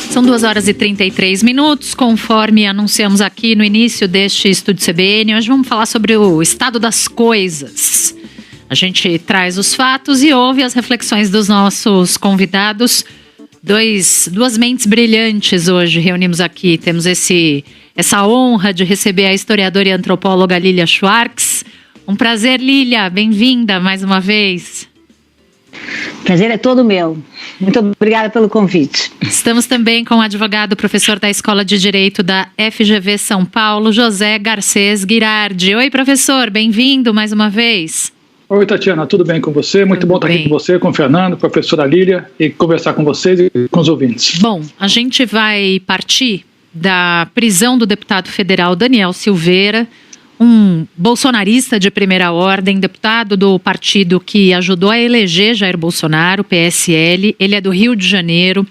São 2h33, conforme anunciamos aqui no início deste Estúdio CBN. Hoje vamos falar sobre o estado das coisas. A gente traz os fatos e ouve as reflexões dos nossos convidados. Duas mentes brilhantes hoje reunimos aqui. Temos essa honra de receber a historiadora e antropóloga Lília Schwartz. Um prazer, Lília. Bem-vinda mais uma vez. Prazer é todo meu. Muito obrigada pelo convite. Estamos também com o advogado, professor da Escola de Direito da FGV São Paulo, José Garcês Girardi. Oi, professor, bem-vindo mais uma vez. Oi, Tatiana, tudo bem com você? Muito bom estar aqui com você, com o Fernando, professora Lília, e conversar com vocês e com os ouvintes. Bom, a gente vai partir da prisão do deputado federal Daniel Silveira, um bolsonarista de primeira ordem, deputado do partido que ajudou a eleger Jair Bolsonaro, PSL. Ele é do Rio de Janeiro.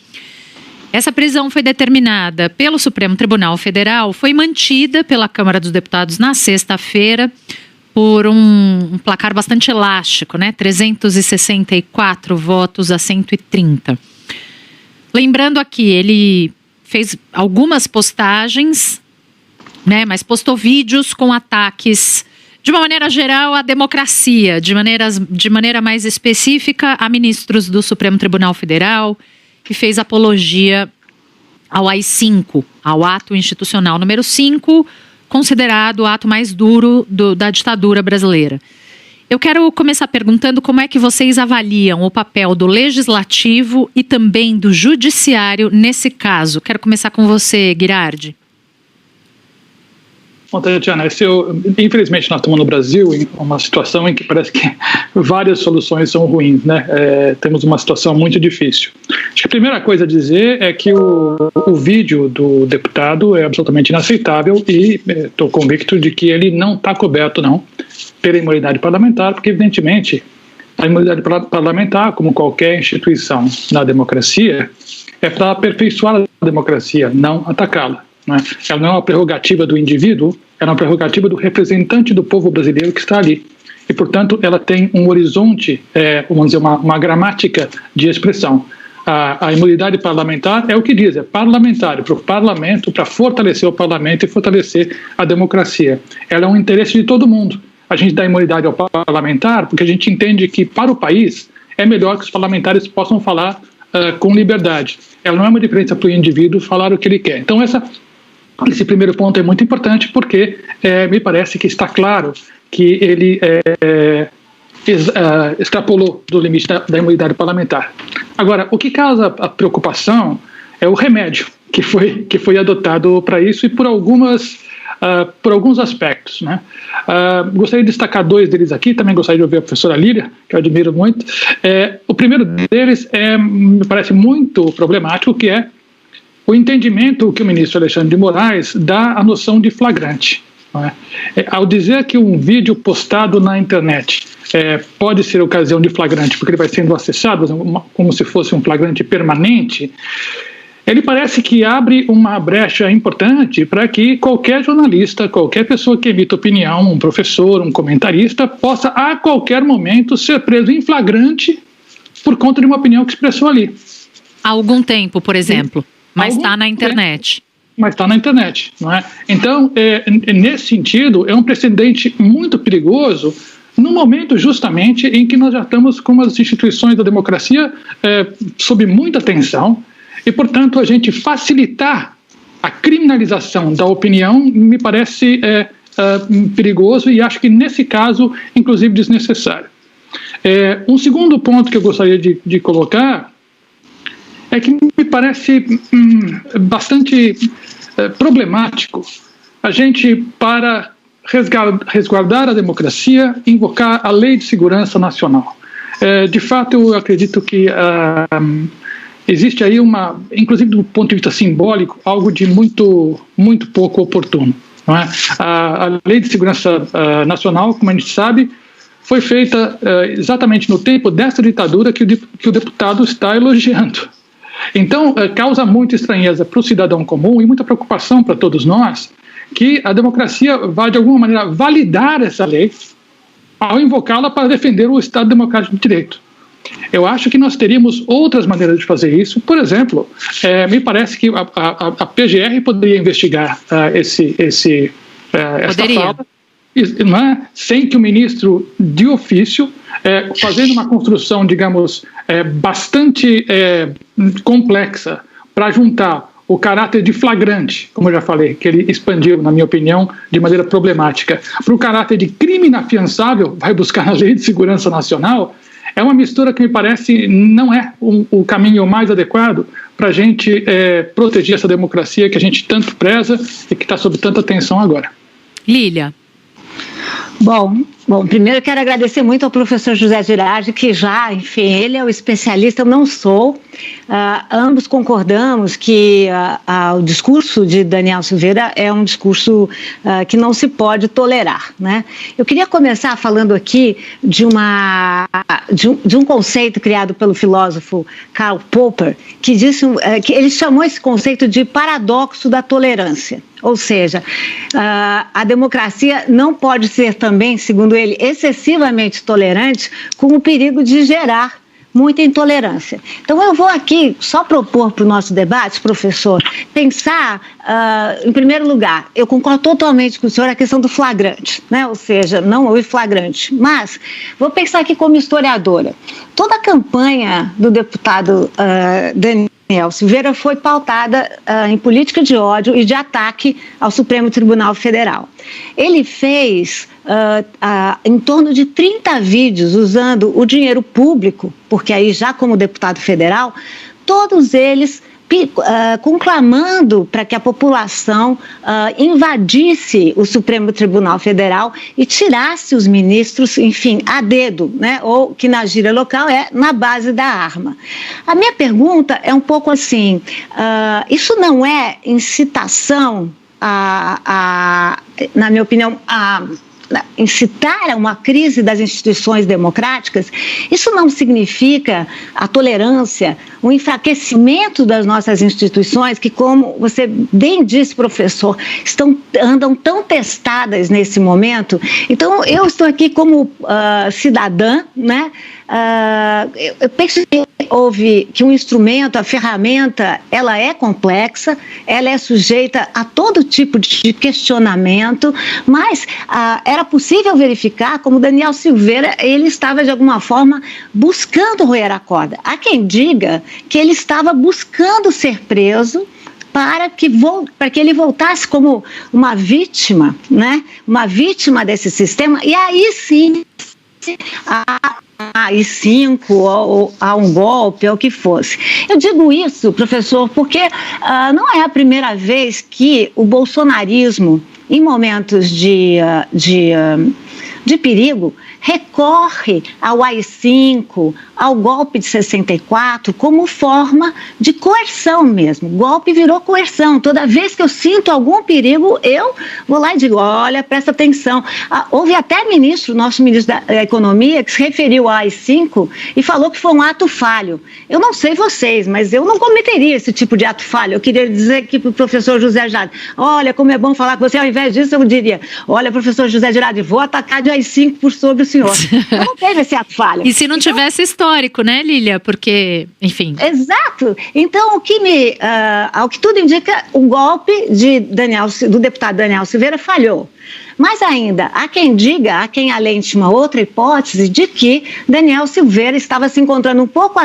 Essa prisão foi determinada pelo Supremo Tribunal Federal, foi mantida pela Câmara dos Deputados na sexta-feira por um placar bastante elástico, né? 364 votos a 130. Lembrando aqui, ele fez algumas postagens, né, mas postou vídeos com ataques, de uma maneira geral, à democracia, de maneira mais específica a ministros do Supremo Tribunal Federal, que fez apologia ao AI-5, ao ato institucional número 5, considerado o ato mais duro da ditadura brasileira. Eu quero começar perguntando como é que vocês avaliam o papel do legislativo e também do judiciário nesse caso. Quero começar com você, Girardi. Bom, Tatiana, infelizmente nós estamos no Brasil em uma situação em que parece que várias soluções são ruins, né? Temos uma situação muito difícil. Acho que a primeira coisa a dizer é que o vídeo do deputado é absolutamente inaceitável e estou convicto de que ele não está coberto, não, pela imunidade parlamentar, porque, evidentemente, a imunidade parlamentar, como qualquer instituição na democracia, é para aperfeiçoar a democracia, não atacá-la. Ela não é uma prerrogativa do indivíduo, ela é uma prerrogativa do representante do povo brasileiro que está ali. E, portanto, ela tem um horizonte, vamos dizer, uma gramática de expressão. A imunidade parlamentar é o que diz, é parlamentar, para o parlamento, para fortalecer o parlamento e fortalecer a democracia. Ela é um interesse de todo mundo. A gente dá imunidade ao parlamentar porque a gente entende que, para o país, é melhor que os parlamentares possam falar com liberdade. Ela não é uma diferença para o indivíduo falar o que ele quer. Então, esse primeiro ponto é muito importante porque me parece que está claro que ele extrapolou do limite da imunidade parlamentar. Agora, o que causa a preocupação é o remédio que foi adotado para isso e por alguns aspectos, né? Gostaria de destacar dois deles aqui, também gostaria de ouvir a professora Lília, que eu admiro muito. O primeiro deles me parece muito problemático, que é o entendimento que o ministro Alexandre de Moraes dá à noção de flagrante. Não é? Ao dizer que um vídeo postado na internet pode ser ocasião de flagrante, porque ele vai sendo acessado como se fosse um flagrante permanente, ele parece que abre uma brecha importante para que qualquer jornalista, qualquer pessoa que emita opinião, um professor, um comentarista, possa a qualquer momento ser preso em flagrante por conta de uma opinião que expressou ali. Há algum tempo, por exemplo, mas está na internet. Mas está na internet, não é? Então, nesse sentido, é um precedente muito perigoso no momento justamente em que nós já estamos com as instituições da democracia sob muita tensão. E, portanto, a gente facilitar a criminalização da opinião me parece perigoso e acho que, nesse caso, inclusive desnecessário. Um segundo ponto que eu gostaria de colocar é que me parece bastante problemático a gente, para resguardar a democracia, invocar a Lei de Segurança Nacional. De fato, eu acredito que existe aí inclusive do ponto de vista simbólico, algo de muito, muito pouco oportuno. Não é? A Lei de Segurança Nacional, como a gente sabe, foi feita exatamente no tempo dessa ditadura que o deputado está elogiando. Então, causa muita estranheza para o cidadão comum e muita preocupação para todos nós que a democracia vai, de alguma maneira, validar essa lei ao invocá-la para defender o Estado Democrático de Direito. Eu acho que nós teríamos outras maneiras de fazer isso. Por exemplo, me parece que a PGR poderia investigar essa fala, não é? Sem que o ministro, de ofício, fazendo uma construção, digamos, bastante complexa para juntar o caráter de flagrante, como eu já falei, que ele expandiu, na minha opinião, de maneira problemática, para o caráter de crime inafiançável, vai buscar na Lei de Segurança Nacional, é uma mistura que me parece não é o caminho mais adequado para a gente proteger essa democracia que a gente tanto preza e que está sob tanta tensão agora. Lília. Bom, primeiro eu quero agradecer muito ao professor José Girardi, que já, enfim, ele é o especialista, eu não sou. Ambos concordamos que o discurso de Daniel Silveira é um discurso que não se pode tolerar, né? Eu queria começar falando aqui de um conceito criado pelo filósofo Karl Popper, que disse que ele chamou esse conceito de paradoxo da tolerância. Ou seja, a democracia não pode ser também, segundo ele, excessivamente tolerante, com o perigo de gerar muita intolerância. Então eu vou aqui só propor para o nosso debate, professor, pensar, em primeiro lugar, eu concordo totalmente com o senhor a questão do flagrante, né? Ou seja, não houve flagrante, mas vou pensar aqui como historiadora. Toda a campanha do deputado Daniel Silveira foi pautada em política de ódio e de ataque ao Supremo Tribunal Federal. Ele fez em torno de 30 vídeos usando o dinheiro público, porque aí já como deputado federal, todos eles conclamando para que a população invadisse o Supremo Tribunal Federal e tirasse os ministros, enfim, a dedo, né? Ou que na gíria local é na base da arma. A minha pergunta é um pouco assim, isso não é incitação na minha opinião, incitar a uma crise das instituições democráticas? Isso não significa a tolerância, o enfraquecimento das nossas instituições que, como você bem disse, professor, andam tão testadas nesse momento. Então, eu estou aqui como cidadã, né? Eu penso que um instrumento, a ferramenta, ela é complexa, ela é sujeita a todo tipo de questionamento, mas era possível verificar como Daniel Silveira, ele estava de alguma forma buscando roer a corda. Há quem diga que ele estava buscando ser preso para que ele voltasse como uma vítima, né? Uma vítima desse sistema, e aí sim a AI-5 ou a um golpe, ou o que fosse. Eu digo isso, professor, porque não é a primeira vez que o bolsonarismo, em momentos de perigo, recorre ao AI-5, ao golpe de 64, como forma de coerção mesmo. O golpe virou coerção. Toda vez que eu sinto algum perigo, eu vou lá e digo, olha, presta atenção. Houve até nosso ministro da Economia, que se referiu ao AI-5 e falou que foi um ato falho. Eu não sei vocês, mas eu não cometeria esse tipo de ato falho. Eu queria dizer aqui para o professor José Girardi, olha, como é bom falar com você, ao invés disso eu diria, olha, professor José Girardi, vou atacar de AI-5 por sobre o senhor. Eu não teve esse ato falho. E se não tivesse histórico, né, Lília? Porque, enfim... Exato. Então, ao que tudo indica, o golpe do deputado Daniel Silveira falhou. Mas ainda, há quem alente uma outra hipótese de que Daniel Silveira estava se encontrando um pouco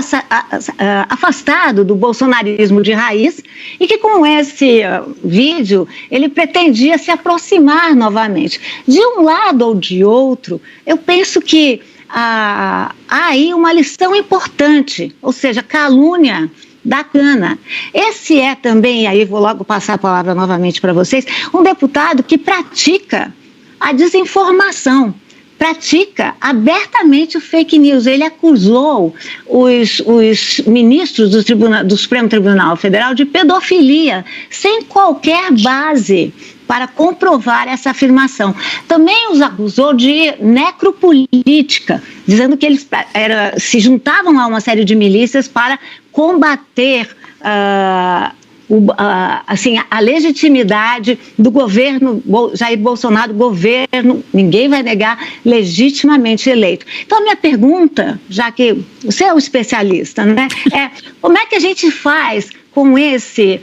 afastado do bolsonarismo de raiz e que com esse vídeo ele pretendia se aproximar novamente. De um lado ou de outro, eu penso que há aí uma lição importante, ou seja, calúnia da cana. Esse é também, e aí vou logo passar a palavra novamente para vocês, um deputado que pratica a desinformação, pratica abertamente o fake news. Ele acusou os ministros do Supremo Tribunal Federal de pedofilia, sem qualquer base para comprovar essa afirmação. Também os acusou de necropolítica, dizendo que eles se juntavam a uma série de milícias para combater a legitimidade do governo Jair Bolsonaro, governo, ninguém vai negar, legitimamente eleito. Então, a minha pergunta, já que você é o especialista, né, como é que a gente faz com esse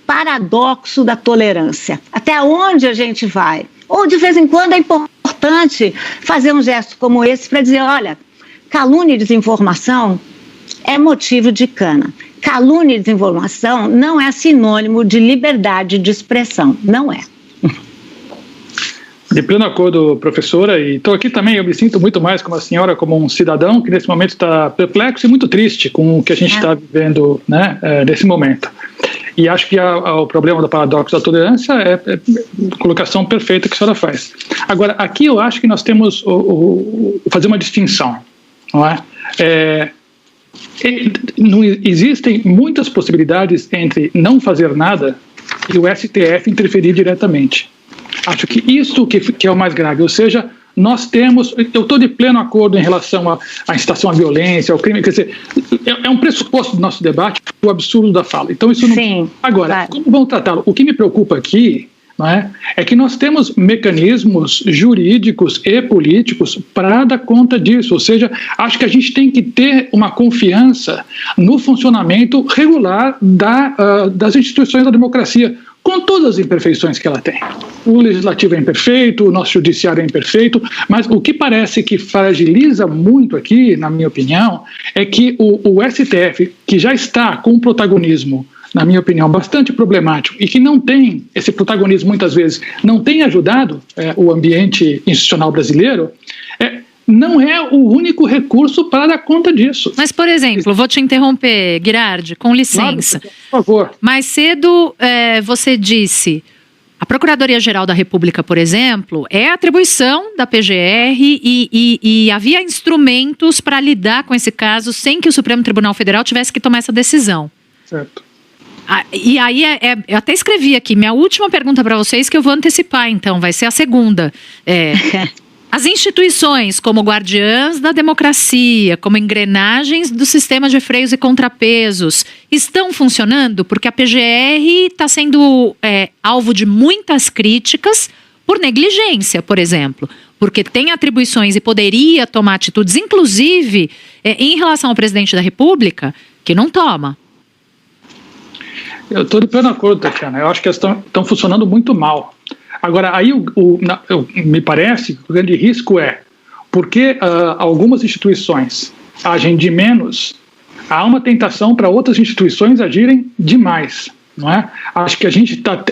paradoxo da tolerância? Até onde a gente vai? Ou, de vez em quando, é importante fazer um gesto como esse para dizer, olha, calúnia e desinformação é motivo de cana. Calúnia e desinformação não é sinônimo de liberdade de expressão, não é. De pleno acordo, professora, e estou aqui também, eu me sinto muito mais como a senhora, como um cidadão que nesse momento está perplexo e muito triste com o que a gente está vivendo, né, nesse momento. E acho que o problema do paradoxo da tolerância é a colocação perfeita que a senhora faz. Agora, aqui eu acho que nós temos fazer uma distinção, não é? Não existem muitas possibilidades entre não fazer nada e o STF interferir diretamente. Acho que isso que é o mais grave, ou seja, nós temos, eu estou de pleno acordo em relação à incitação à violência, ao crime, quer dizer, é um pressuposto do nosso debate o absurdo da fala. Então isso não. Sim, agora, claro. Como vão tratá-lo? O que me preocupa aqui, não é que nós temos mecanismos jurídicos e políticos para dar conta disso, ou seja, acho que a gente tem que ter uma confiança no funcionamento regular das instituições da democracia, com todas as imperfeições que ela tem. O legislativo é imperfeito, o nosso judiciário é imperfeito, mas o que parece que fragiliza muito aqui, na minha opinião, é que o STF, que já está com um protagonismo, na minha opinião, bastante problemático e que não tem, esse protagonismo muitas vezes, não tem ajudado o ambiente institucional brasileiro, não é o único recurso para dar conta disso. Mas, por exemplo, vou te interromper, Girardi, com licença. Claro, por favor. Mais cedo, você disse, a Procuradoria-Geral da República, por exemplo, é atribuição da PGR e havia instrumentos para lidar com esse caso sem que o Supremo Tribunal Federal tivesse que tomar essa decisão. Certo. E aí, eu até escrevi aqui, minha última pergunta para vocês, que eu vou antecipar, então, vai ser a segunda. As instituições como guardiãs da democracia, como engrenagens do sistema de freios e contrapesos, estão funcionando? Porque a PGR está sendo alvo de muitas críticas por negligência, por exemplo. Porque tem atribuições e poderia tomar atitudes, inclusive em relação ao presidente da República, que não toma. Eu estou de pleno acordo, Tatiana. Eu acho que elas estão funcionando muito mal. Agora, aí me parece que o grande risco porque algumas instituições agem de menos, há uma tentação para outras instituições agirem demais, não é? Acho que a gente está...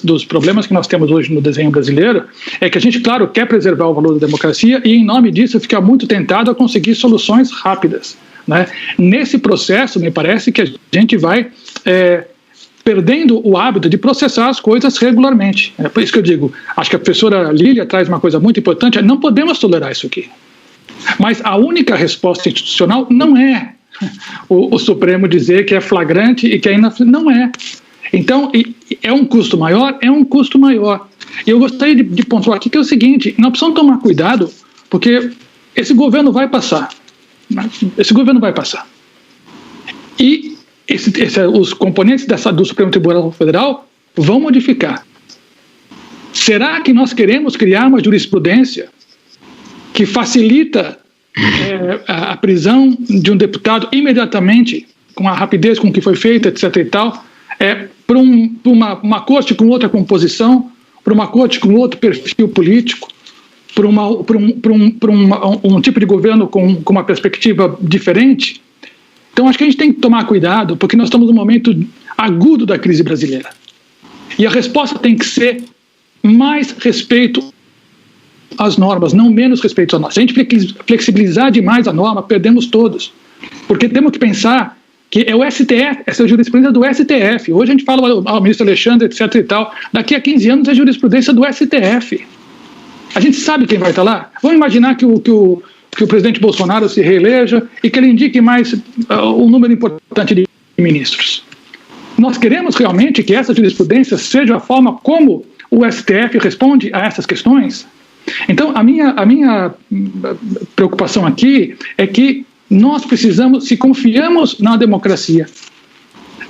dos problemas que nós temos hoje no desenho brasileiro é que a gente, claro, quer preservar o valor da democracia e, em nome disso, fica muito tentado a conseguir soluções rápidas, né? Nesse processo, me parece que a gente vai... perdendo o hábito de processar as coisas regularmente. É por isso que eu digo, acho que a professora Lília traz uma coisa muito importante, não podemos tolerar isso aqui. Mas a única resposta institucional não é o Supremo dizer que é flagrante e que é não é. Então, é um custo maior? É um custo maior. E eu gostaria de pontuar aqui que é o seguinte, nós precisamos tomar cuidado, porque esse governo vai passar. Esse governo vai passar. E os componentes do Supremo Tribunal Federal vão modificar. Será que nós queremos criar uma jurisprudência que facilita a prisão de um deputado imediatamente, com a rapidez com que foi feita, etc. e tal, para uma corte com outra composição, para uma corte com outro perfil político, para um tipo de governo com uma perspectiva diferente? Então, acho que a gente tem que tomar cuidado, porque nós estamos num momento agudo da crise brasileira. E a resposta tem que ser mais respeito às normas, não menos respeito às normas. Se a gente flexibilizar demais a norma, perdemos todos. Porque temos que pensar que é o STF, essa é a jurisprudência do STF. Hoje a gente fala ao ministro Alexandre, etc. e tal. Daqui a 15 anos é a jurisprudência do STF. A gente sabe quem vai estar lá? Vamos imaginar que o presidente Bolsonaro se reeleja e que ele indique mais um número importante de ministros. Nós queremos realmente que essa jurisprudência seja a forma como o STF responde a essas questões? Então, a minha preocupação aqui é que nós precisamos, se confiamos na democracia,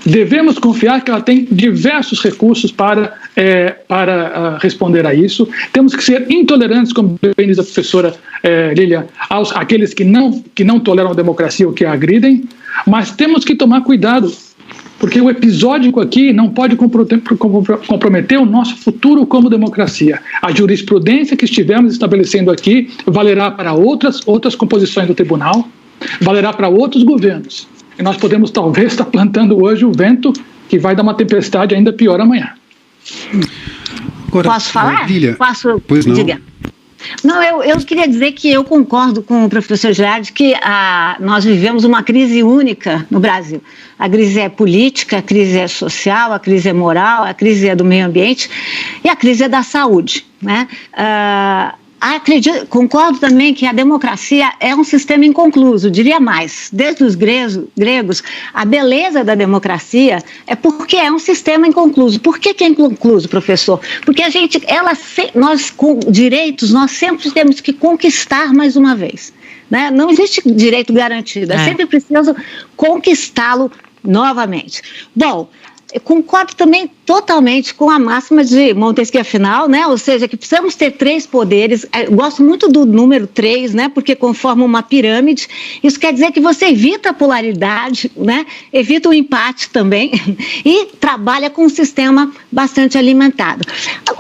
Devemos confiar que ela tem diversos recursos para responder a isso. Temos que ser intolerantes, como bem diz a professora Lília, àqueles que não toleram a democracia ou que a agridem, mas temos que tomar cuidado, porque o episódico aqui não pode comprometer o nosso futuro como democracia. A jurisprudência que estivermos estabelecendo aqui valerá para outras composições do tribunal, valerá para outros governos. E nós podemos talvez estar plantando hoje o vento que vai dar uma tempestade ainda pior amanhã. Agora, posso falar? Lília, posso? Pois não. Diga. Não, eu queria dizer que eu concordo com o professor Girardi que nós vivemos uma crise única no Brasil. A crise é política, a crise é social, a crise é moral, a crise é do meio ambiente e a crise é da saúde, né? Concordo também que a democracia é um sistema inconcluso, diria mais. Desde os gregos, a beleza da democracia é porque é um sistema inconcluso. Por que é inconcluso, professor? Porque nós com direitos, nós sempre temos que conquistar mais uma vez, né? Não existe direito garantido, é sempre preciso conquistá-lo novamente. Bom, eu concordo também totalmente com a máxima de Montesquieu, afinal, né? Ou seja, que precisamos ter 3 poderes. Eu gosto muito do número 3, né? Porque conforma uma pirâmide. Isso quer dizer que você evita a polaridade, né? Evita o empate também e trabalha com um sistema bastante alimentado.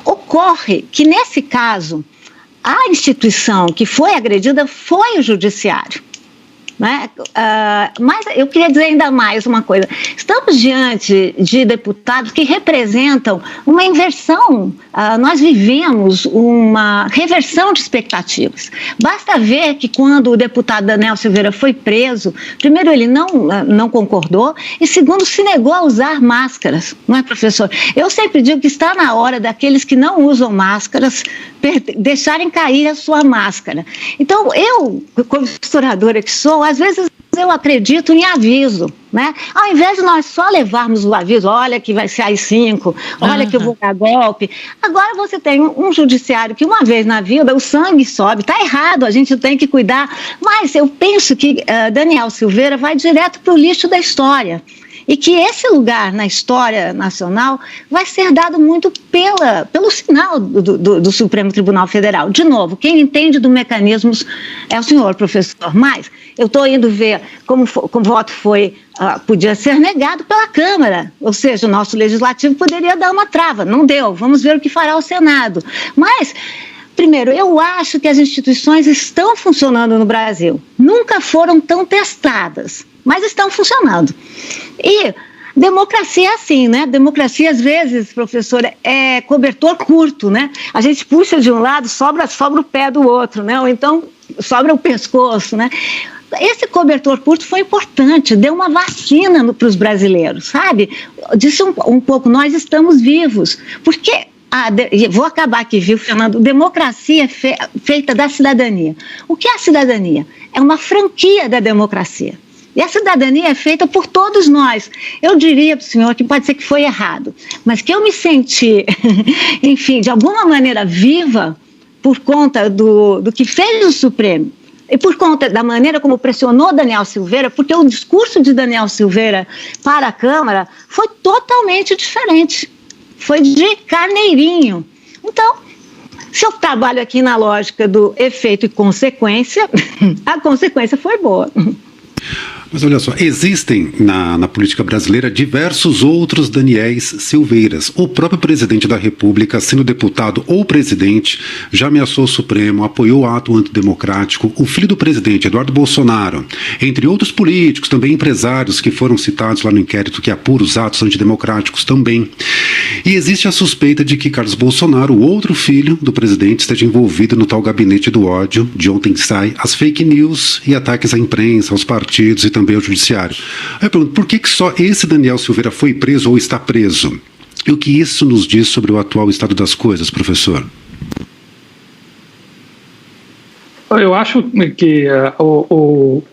Ocorre que, nesse caso, a instituição que foi agredida foi o judiciário. Né? Mas eu queria dizer ainda mais uma coisa. Estamos diante de deputados que representam uma inversão. Nós vivemos uma reversão de expectativas. Basta ver que quando o deputado Daniel Silveira foi preso, primeiro ele não concordou e segundo se negou a usar máscaras, não é, professor? Eu sempre digo que está na hora daqueles que não usam máscaras deixarem cair a sua máscara. Então, eu, como historiadora que sou, às vezes eu acredito em aviso, né? Ao invés de nós só levarmos o aviso, olha que vai ser AI-5, olha que eu vou dar golpe. Agora você tem um judiciário que uma vez na vida o sangue sobe, está errado, a gente tem que cuidar. Mas eu penso que Daniel Silveira vai direto para o lixo da história. E que esse lugar na história nacional vai ser dado muito pelo sinal do Supremo Tribunal Federal. De novo, quem entende dos mecanismos é o senhor, professor. Mas eu estou indo ver como o voto podia ser negado pela Câmara. Ou seja, o nosso Legislativo poderia dar uma trava. Não deu. Vamos ver o que fará o Senado. Mas, primeiro, eu acho que as instituições estão funcionando no Brasil. Nunca foram tão testadas, mas estão funcionando. E democracia é assim, né? Democracia, às vezes, professora, é cobertor curto, né? A gente puxa de um lado, sobra o pé do outro, né? Ou então sobra o pescoço, né? Esse cobertor curto foi importante, deu uma vacina para os brasileiros, sabe? Disse um pouco, nós estamos vivos. Porque vou acabar aqui, viu, Fernando? Democracia é feita da cidadania. O que é a cidadania? É uma franquia da democracia. E a cidadania é feita por todos nós. Eu diria para o senhor que pode ser que foi errado, mas que eu me senti, enfim, de alguma maneira viva por conta do que fez o Supremo e por conta da maneira como pressionou Daniel Silveira, porque o discurso de Daniel Silveira para a Câmara foi totalmente diferente. Foi de carneirinho. Então, se eu trabalho aqui na lógica do efeito e consequência, a consequência foi boa. Mas olha só, existem na política brasileira diversos outros Daniéis Silveiras. O próprio presidente da República, sendo deputado ou presidente, já ameaçou o Supremo, apoiou o ato antidemocrático. O filho do presidente, Eduardo Bolsonaro, entre outros políticos, também empresários que foram citados lá no inquérito que apura os atos antidemocráticos também. E existe a suspeita de que Carlos Bolsonaro, o outro filho do presidente, esteja envolvido no tal gabinete do ódio. De ontem sai as fake news e ataques à imprensa, aos partidos e também ao judiciário. Eu pergunto, por que só esse Daniel Silveira foi preso ou está preso? E o que isso nos diz sobre o atual estado das coisas, professor? Eu acho que,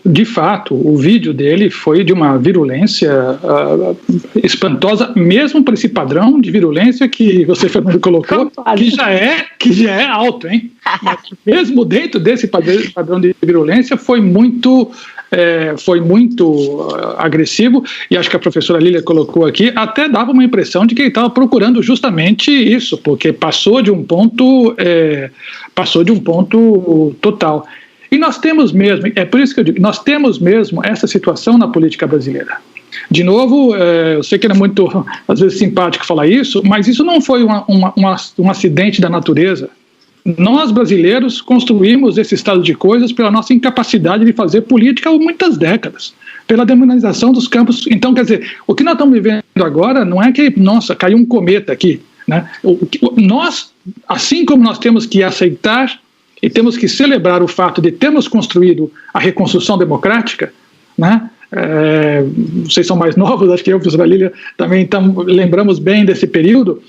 de fato, o vídeo dele foi de uma virulência espantosa, mesmo por esse padrão de virulência que você, Fernando, colocou, que já é alto, hein? Mas mesmo dentro desse padrão de virulência foi muito foi muito agressivo, e acho que a professora Lília colocou aqui, até dava uma impressão de que ele estava procurando justamente isso, porque passou de um ponto total. E nós temos mesmo, é por isso que eu digo, nós temos mesmo essa situação na política brasileira. De novo, eu sei que era muito, às vezes, simpático falar isso, mas isso não foi um acidente da natureza. Nós, brasileiros, construímos esse estado de coisas pela nossa incapacidade de fazer política há muitas décadas, pela demonização dos campos. Então, quer dizer, o que nós estamos vivendo agora não é que, nossa, caiu um cometa aqui, né? Nós, assim como nós temos que aceitar e temos que celebrar o fato de termos construído a reconstrução democrática, né? Vocês são mais novos, acho que eu e a professora Lília também lembramos bem desse período,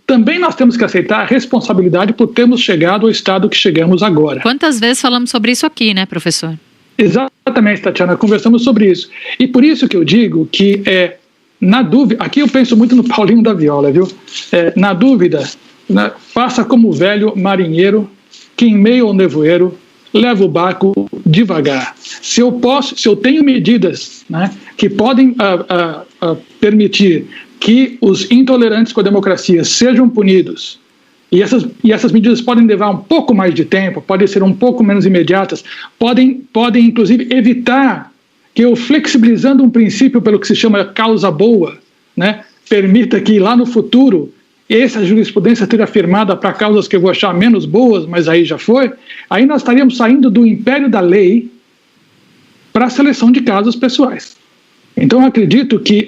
também nós temos que aceitar a responsabilidade por termos chegado ao estado que chegamos agora. Quantas vezes falamos sobre isso aqui, né, professor? Exatamente, Tatiana, conversamos sobre isso. E por isso que eu digo que, na dúvida, aqui eu penso muito no Paulinho da Viola, viu? Na dúvida, né, faça como o velho marinheiro que em meio ao nevoeiro leva o barco devagar. Se eu tenho medidas, né, que podem permitir que os intolerantes com a democracia sejam punidos, e essas medidas podem levar um pouco mais de tempo, podem ser um pouco menos imediatas, podem inclusive evitar que eu, flexibilizando um princípio pelo que se chama causa boa, né, permita que lá no futuro essa jurisprudência seja afirmada para causas que eu vou achar menos boas, mas aí já foi, aí nós estaríamos saindo do império da lei para a seleção de casos pessoais. Então, eu acredito que,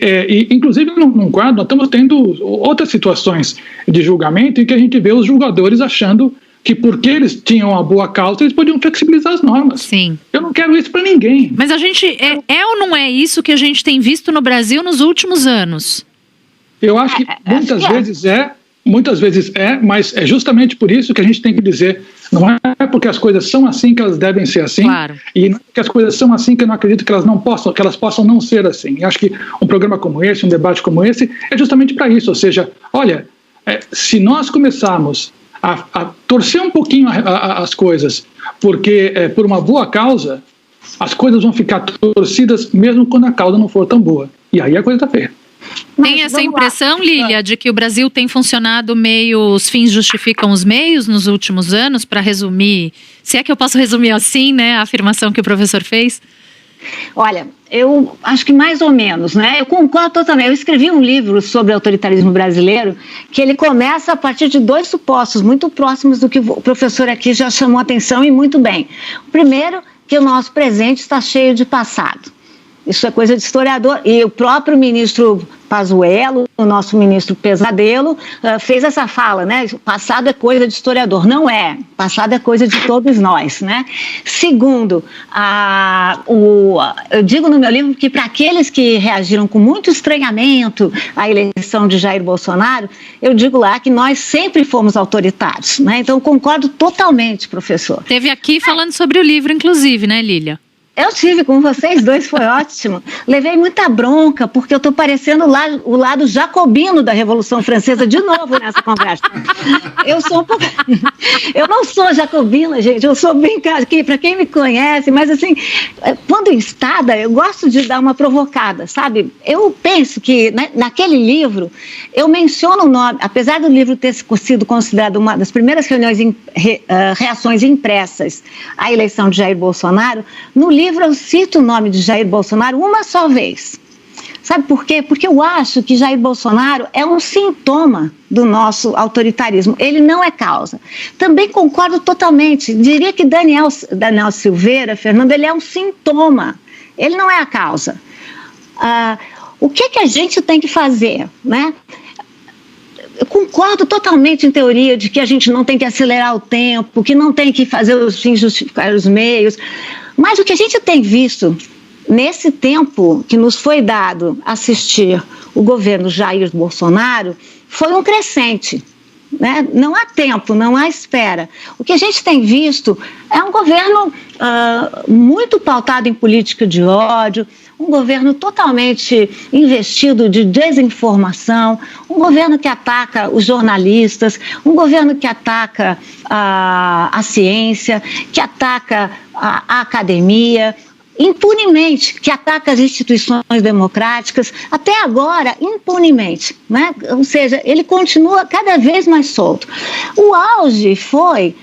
inclusive num quadro, nós estamos tendo outras situações de julgamento em que a gente vê os julgadores achando que porque eles tinham uma boa causa, eles podiam flexibilizar as normas. Sim. Eu não quero isso para ninguém. Mas a gente, ou não é isso que a gente tem visto no Brasil nos últimos anos? Eu acho que muitas vezes mas é justamente por isso que a gente tem que dizer, não é porque as coisas são assim que elas devem ser assim, claro. E não é porque as coisas são assim que eu não acredito que elas possam não ser assim. E acho que um programa como esse, um debate como esse, é justamente para isso, ou seja, olha, se nós começarmos a torcer um pouquinho as coisas, porque por uma boa causa, as coisas vão ficar torcidas mesmo quando a causa não for tão boa. E aí a coisa está feia. Tem essa impressão, Lília, de que o Brasil tem funcionado meio os fins justificam os meios nos últimos anos, para resumir, se é que eu posso resumir assim, né, a afirmação que o professor fez? Olha, eu acho que mais ou menos, né? Eu concordo totalmente. Eu escrevi um livro sobre autoritarismo brasileiro que ele começa a partir de dois supostos muito próximos do que o professor aqui já chamou a atenção e muito bem. O primeiro, que o nosso presente está cheio de passado. Isso é coisa de historiador. E o próprio ministro Pazuello, o nosso ministro Pesadelo, fez essa fala, né? Passado é coisa de historiador. Não é. Passado é coisa de todos nós, né? Segundo, eu digo no meu livro que para aqueles que reagiram com muito estranhamento à eleição de Jair Bolsonaro, eu digo lá que nós sempre fomos autoritários, né? Então, concordo totalmente, professor. Teve aqui falando sobre o livro, inclusive, né, Lília? Eu tive com vocês dois, foi ótimo. Levei muita bronca, porque eu estou parecendo o lado jacobino da Revolução Francesa de novo nessa conversa. Eu não sou jacobina, gente, eu sou bem aqui, para quem me conhece, mas assim, quando instada, eu gosto de dar uma provocada, sabe? Eu penso que naquele livro, eu menciono o nome, apesar do livro ter sido considerado uma das primeiras reações impressas à eleição de Jair Bolsonaro, no livro eu cito o nome de Jair Bolsonaro uma só vez. Sabe por quê? Porque eu acho que Jair Bolsonaro é um sintoma do nosso autoritarismo. Ele não é causa. Também concordo totalmente. Diria que Daniel Silveira, Fernando, ele é um sintoma. Ele não é a causa. O que a gente tem que fazer, né? Eu concordo totalmente em teoria de que a gente não tem que acelerar o tempo, que não tem que fazer os fins justificar os meios. Mas o que a gente tem visto nesse tempo que nos foi dado assistir o governo Jair Bolsonaro foi um crescente, né? Não há tempo, não há espera. O que a gente tem visto é um governo muito pautado em política de ódio, um governo totalmente investido de desinformação, um governo que ataca os jornalistas, um governo que ataca a ciência, que ataca a academia, impunemente, que ataca as instituições democráticas, até agora impunemente, né? Ou seja, ele continua cada vez mais solto. O auge foi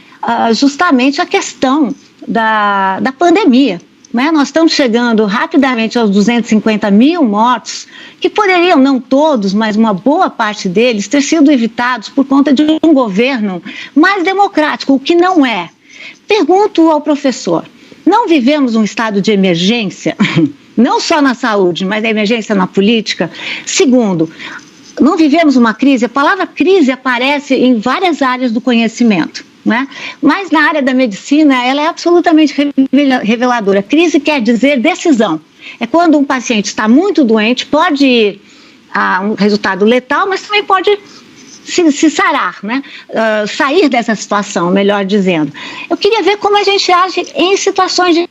justamente a questão da pandemia. Né? Nós estamos chegando rapidamente aos 250 mil mortos, que poderiam, não todos, mas uma boa parte deles, ter sido evitados por conta de um governo mais democrático, o que não é. Pergunto ao professor, não vivemos um estado de emergência, não só na saúde, mas a emergência na política? Segundo, não vivemos uma crise? A palavra crise aparece em várias áreas do conhecimento, né? Mas na área da medicina ela é absolutamente reveladora. Crise quer dizer decisão. É quando um paciente está muito doente, pode ir a um resultado letal, mas também pode se sarar, né? Sair dessa situação, melhor dizendo. Eu queria ver como a gente age em situações de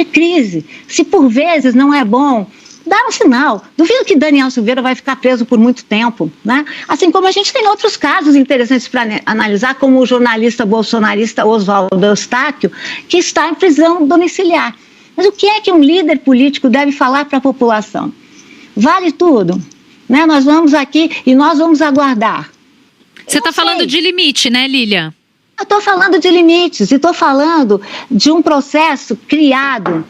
crise. Se por vezes não é bom, dá um sinal. Duvido que Daniel Silveira vai ficar preso por muito tempo, né? Assim como a gente tem outros casos interessantes para analisar, como o jornalista bolsonarista Oswaldo Eustáquio, que está em prisão domiciliar. Mas o que é que um líder político deve falar para a população? Vale tudo, né? Nós vamos aqui e nós vamos aguardar. Você está falando de limite, né, Lília? Eu estou falando de limites e estou falando de um processo criado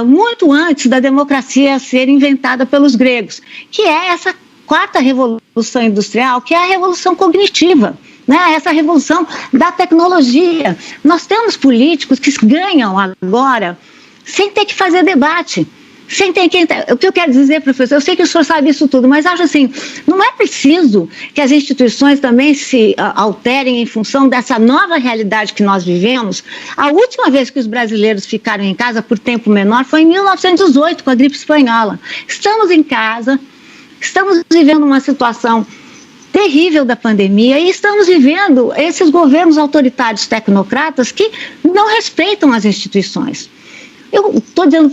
muito antes da democracia ser inventada pelos gregos, que é essa quarta revolução industrial, que é a revolução cognitiva, né? Essa revolução da tecnologia. Nós temos políticos que ganham agora sem ter que fazer debate. O que eu quero dizer, professor, eu sei que o senhor sabe isso tudo, mas acho assim, não é preciso que as instituições também se alterem em função dessa nova realidade que nós vivemos. A última vez que os brasileiros ficaram em casa por tempo menor foi em 1918, com a gripe espanhola. Estamos em casa, estamos vivendo uma situação terrível da pandemia e estamos vivendo esses governos autoritários tecnocratas que não respeitam as instituições. Eu estou dizendo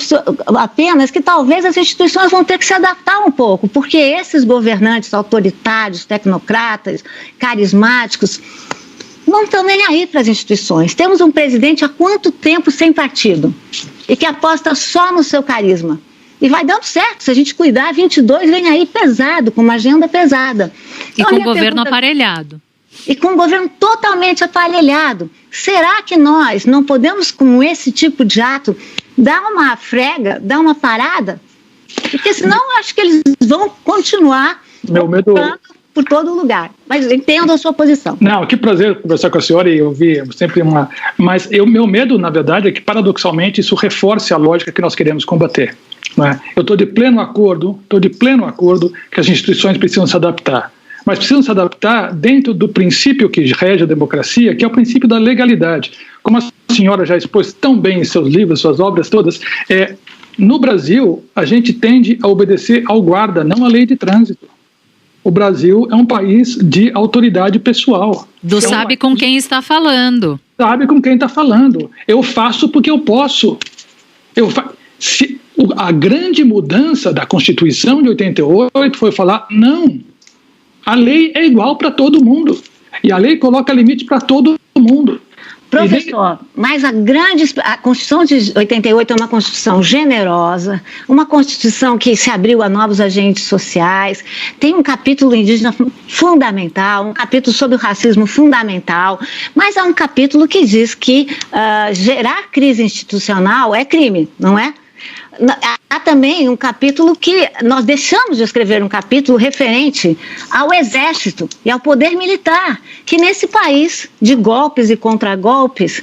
apenas que talvez as instituições vão ter que se adaptar um pouco, porque esses governantes autoritários, tecnocratas, carismáticos, não estão nem aí para as instituições. Temos um presidente há quanto tempo sem partido e que aposta só no seu carisma. E vai dando certo, se a gente cuidar, 22 vem aí pesado, com uma agenda pesada. E com o governo aparelhado. E com um governo totalmente aparelhado. Será que nós não podemos, com esse tipo de ato, dar uma frega, dar uma parada? Porque senão eu acho que eles vão continuar por todo lugar. Mas entendo a sua posição. Não, que prazer conversar com a senhora e ouvir sempre uma... Mas meu medo, na verdade, é que paradoxalmente isso reforce a lógica que nós queremos combater. Né? Eu estou de pleno acordo que as instituições precisam se adaptar. Mas precisam se adaptar dentro do princípio que rege a democracia, que é o princípio da legalidade. Como a senhora já expôs tão bem em seus livros, suas obras todas, no Brasil, a gente tende a obedecer ao guarda, não à lei de trânsito. O Brasil é um país de autoridade pessoal. Sabe com quem está falando. Sabe com quem está falando. Eu faço porque eu posso. A grande mudança da Constituição de 88 foi falar, não, a lei é igual para todo mundo. E a lei coloca limite para todo mundo. Professor, mas a Constituição de 88 é uma Constituição generosa, uma Constituição que se abriu a novos agentes sociais, tem um capítulo indígena fundamental, um capítulo sobre o racismo fundamental, mas há um capítulo que diz que gerar crise institucional é crime, não é? Há também um capítulo que nós deixamos de escrever, um capítulo referente ao Exército e ao poder militar, que nesse país de golpes e contragolpes,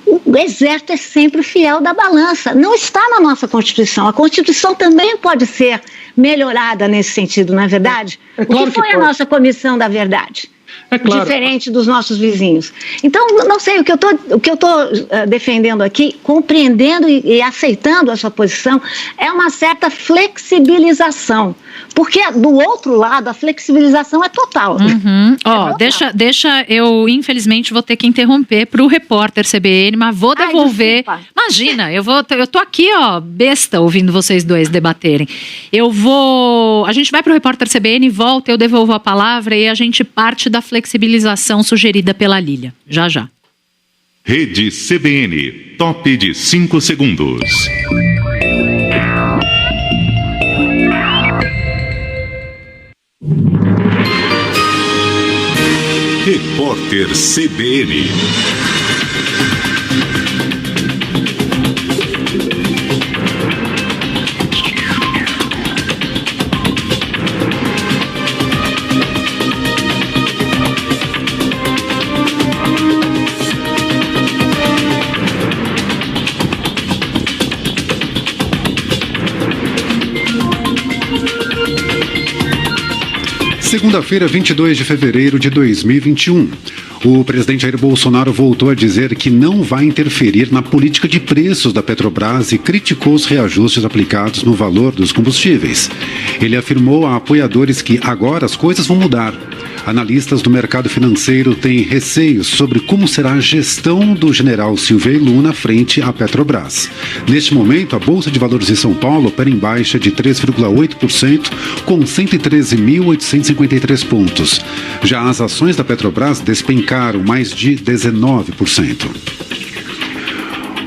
o Exército é sempre fiel da balança. Não está na nossa Constituição. A Constituição também pode ser melhorada nesse sentido, não é verdade? Claro o que foi a nossa Comissão da Verdade? Claro. Diferente dos nossos vizinhos. Então, não sei, o que eu estou defendendo aqui, compreendendo e aceitando a sua posição, é uma certa flexibilização. Porque do outro lado, a flexibilização é total. Uhum. Deixa, eu infelizmente vou ter que interromper para o repórter CBN, mas vou devolver. Imagina, eu tô aqui, besta, ouvindo vocês dois debaterem. A gente vai para o repórter CBN, volta, eu devolvo a palavra e a gente parte da flexibilização sugerida pela Lília. Já, já. Rede CBN, top de 5 segundos. Repórter CBN. Segunda-feira, 22 de fevereiro de 2021. O presidente Jair Bolsonaro voltou a dizer que não vai interferir na política de preços da Petrobras e criticou os reajustes aplicados no valor dos combustíveis. Ele afirmou a apoiadores que agora as coisas vão mudar. Analistas do mercado financeiro têm receios sobre como será a gestão do general Silvio Luna frente à Petrobras. Neste momento, a Bolsa de Valores de São Paulo opera em baixa de 3,8%, com 113.853 pontos. Já as ações da Petrobras despencaram mais de 19%.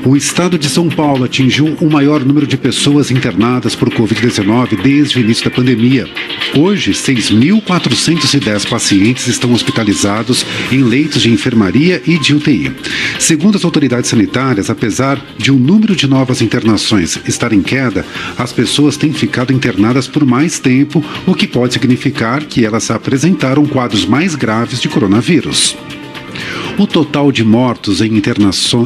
O estado de São Paulo atingiu o maior número de pessoas internadas por Covid-19 desde o início da pandemia. Hoje, 6.410 pacientes estão hospitalizados em leitos de enfermaria e de UTI. Segundo as autoridades sanitárias, apesar de o número de novas internações estar em queda, as pessoas têm ficado internadas por mais tempo, o que pode significar que elas apresentaram quadros mais graves de coronavírus. O total de mortos em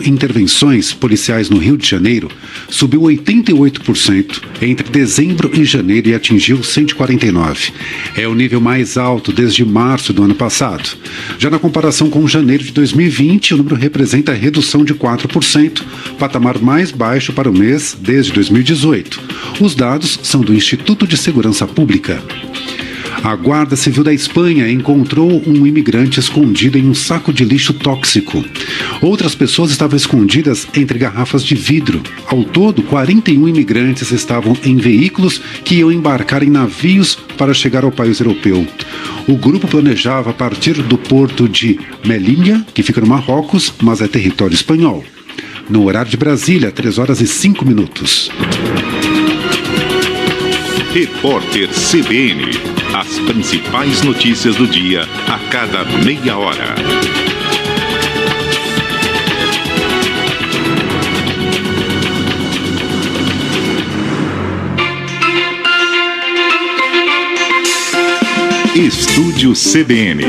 intervenções policiais no Rio de Janeiro subiu 88% entre dezembro e janeiro e atingiu 149. É o nível mais alto desde março do ano passado. Já na comparação com janeiro de 2020, o número representa a redução de 4%, patamar mais baixo para o mês desde 2018. Os dados são do Instituto de Segurança Pública. A Guarda Civil da Espanha encontrou um imigrante escondido em um saco de lixo tóxico. Outras pessoas estavam escondidas entre garrafas de vidro. Ao todo, 41 imigrantes estavam em veículos que iam embarcar em navios para chegar ao país europeu. O grupo planejava partir do porto de Melilla, que fica no Marrocos, mas é território espanhol. No horário de Brasília, 3h05. Repórter CBN. As principais notícias do dia a cada meia hora. Estúdio CBN.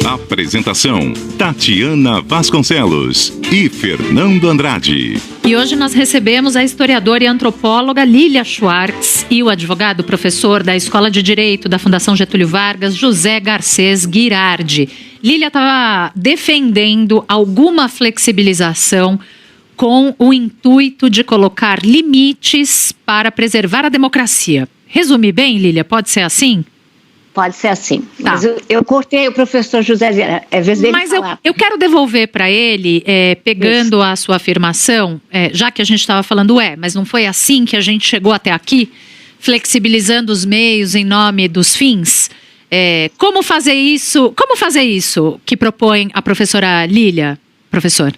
Apresentação: Tatiana Vasconcelos e Fernando Andrade. E hoje nós recebemos a historiadora e antropóloga Lília Schwartz e o advogado professor da Escola de Direito da Fundação Getúlio Vargas, José Garcês Guirardi. Lília estava defendendo alguma flexibilização com o intuito de colocar limites para preservar a democracia. Resume bem, Lília? Pode ser assim? Pode ser assim. Tá. Mas eu cortei o professor José Vieira. É vez dele mas falar. eu quero devolver para ele, pegando a sua afirmação, já que a gente estava falando, mas não foi assim que a gente chegou até aqui, flexibilizando os meios em nome dos fins? Como fazer isso que propõe a professora Lília, professor?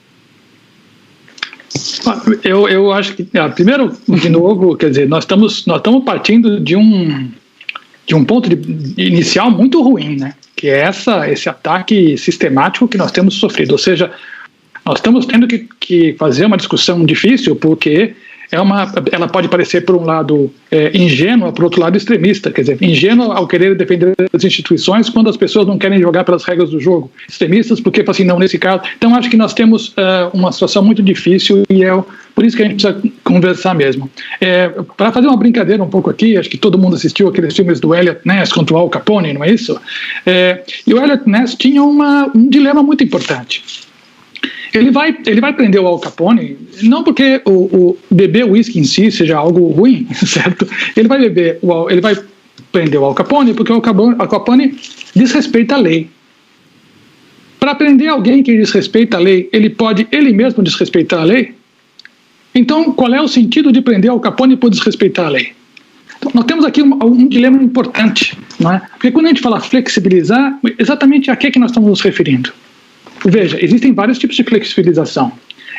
Eu acho que, primeiro, de novo, quer dizer, nós estamos partindo de um ponto inicial muito ruim, né? Que é esse ataque sistemático que nós temos sofrido. Ou seja, nós estamos tendo que fazer uma discussão difícil, porque ela pode parecer, por um lado, ingênua, por outro lado, extremista. Quer dizer, ingênua ao querer defender as instituições quando as pessoas não querem jogar pelas regras do jogo. Extremistas porque, assim, não, nesse caso. Então, acho que nós temos uma situação muito difícil e por isso que a gente precisa conversar mesmo. Para fazer uma brincadeira um pouco aqui, acho que todo mundo assistiu aqueles filmes do Elliot Ness contra o Al Capone, não é isso? E o Elliot Ness tinha um dilema muito importante. Ele vai prender o Al Capone, não porque o beber uísque em si seja algo ruim, certo? Ele vai prender o Al Capone porque o Al Capone desrespeita a lei. Para prender alguém que desrespeita a lei, ele pode ele mesmo desrespeitar a lei? Então, qual é o sentido de prender Al Capone por desrespeitar a lei? Então, nós temos aqui um dilema importante, não é? Porque quando a gente fala flexibilizar, exatamente a que nós estamos nos referindo? Veja, existem vários tipos de flexibilização.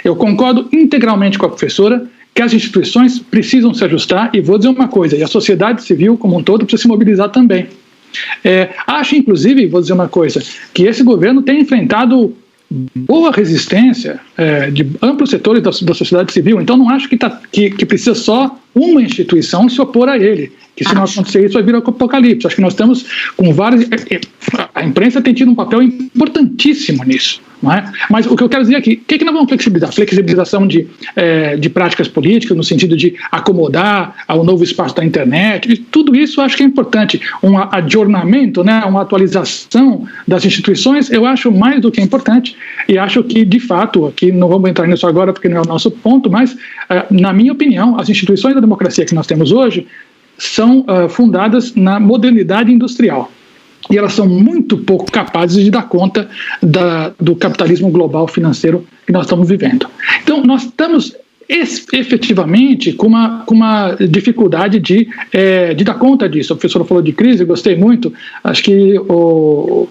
Eu concordo integralmente com a professora que as instituições precisam se ajustar, e vou dizer uma coisa, e a sociedade civil como um todo precisa se mobilizar também. Acho, inclusive, vou dizer uma coisa, que esse governo tem enfrentado boa resistência de amplos setores da sociedade civil. Então, não acho que precisa só uma instituição se opor a ele, que se não acontecer isso vai vir o apocalipse. Acho que nós estamos com várias... A imprensa tem tido um papel importantíssimo nisso. Não é? Mas o que eu quero dizer aqui, o que nós vamos flexibilizar? Flexibilização de práticas políticas, no sentido de acomodar ao novo espaço da internet, e tudo isso eu acho que é importante. Um adornamento, né, uma atualização das instituições, eu acho mais do que importante, e acho que, de fato, aqui não vamos entrar nisso agora porque não é o nosso ponto, mas, na minha opinião, as instituições da democracia que nós temos hoje são fundadas na modernidade industrial. E elas são muito pouco capazes de dar conta do capitalismo global financeiro que nós estamos vivendo. Então, nós estamos efetivamente com uma dificuldade de dar conta disso. A professora falou de crise, eu gostei muito, acho que é o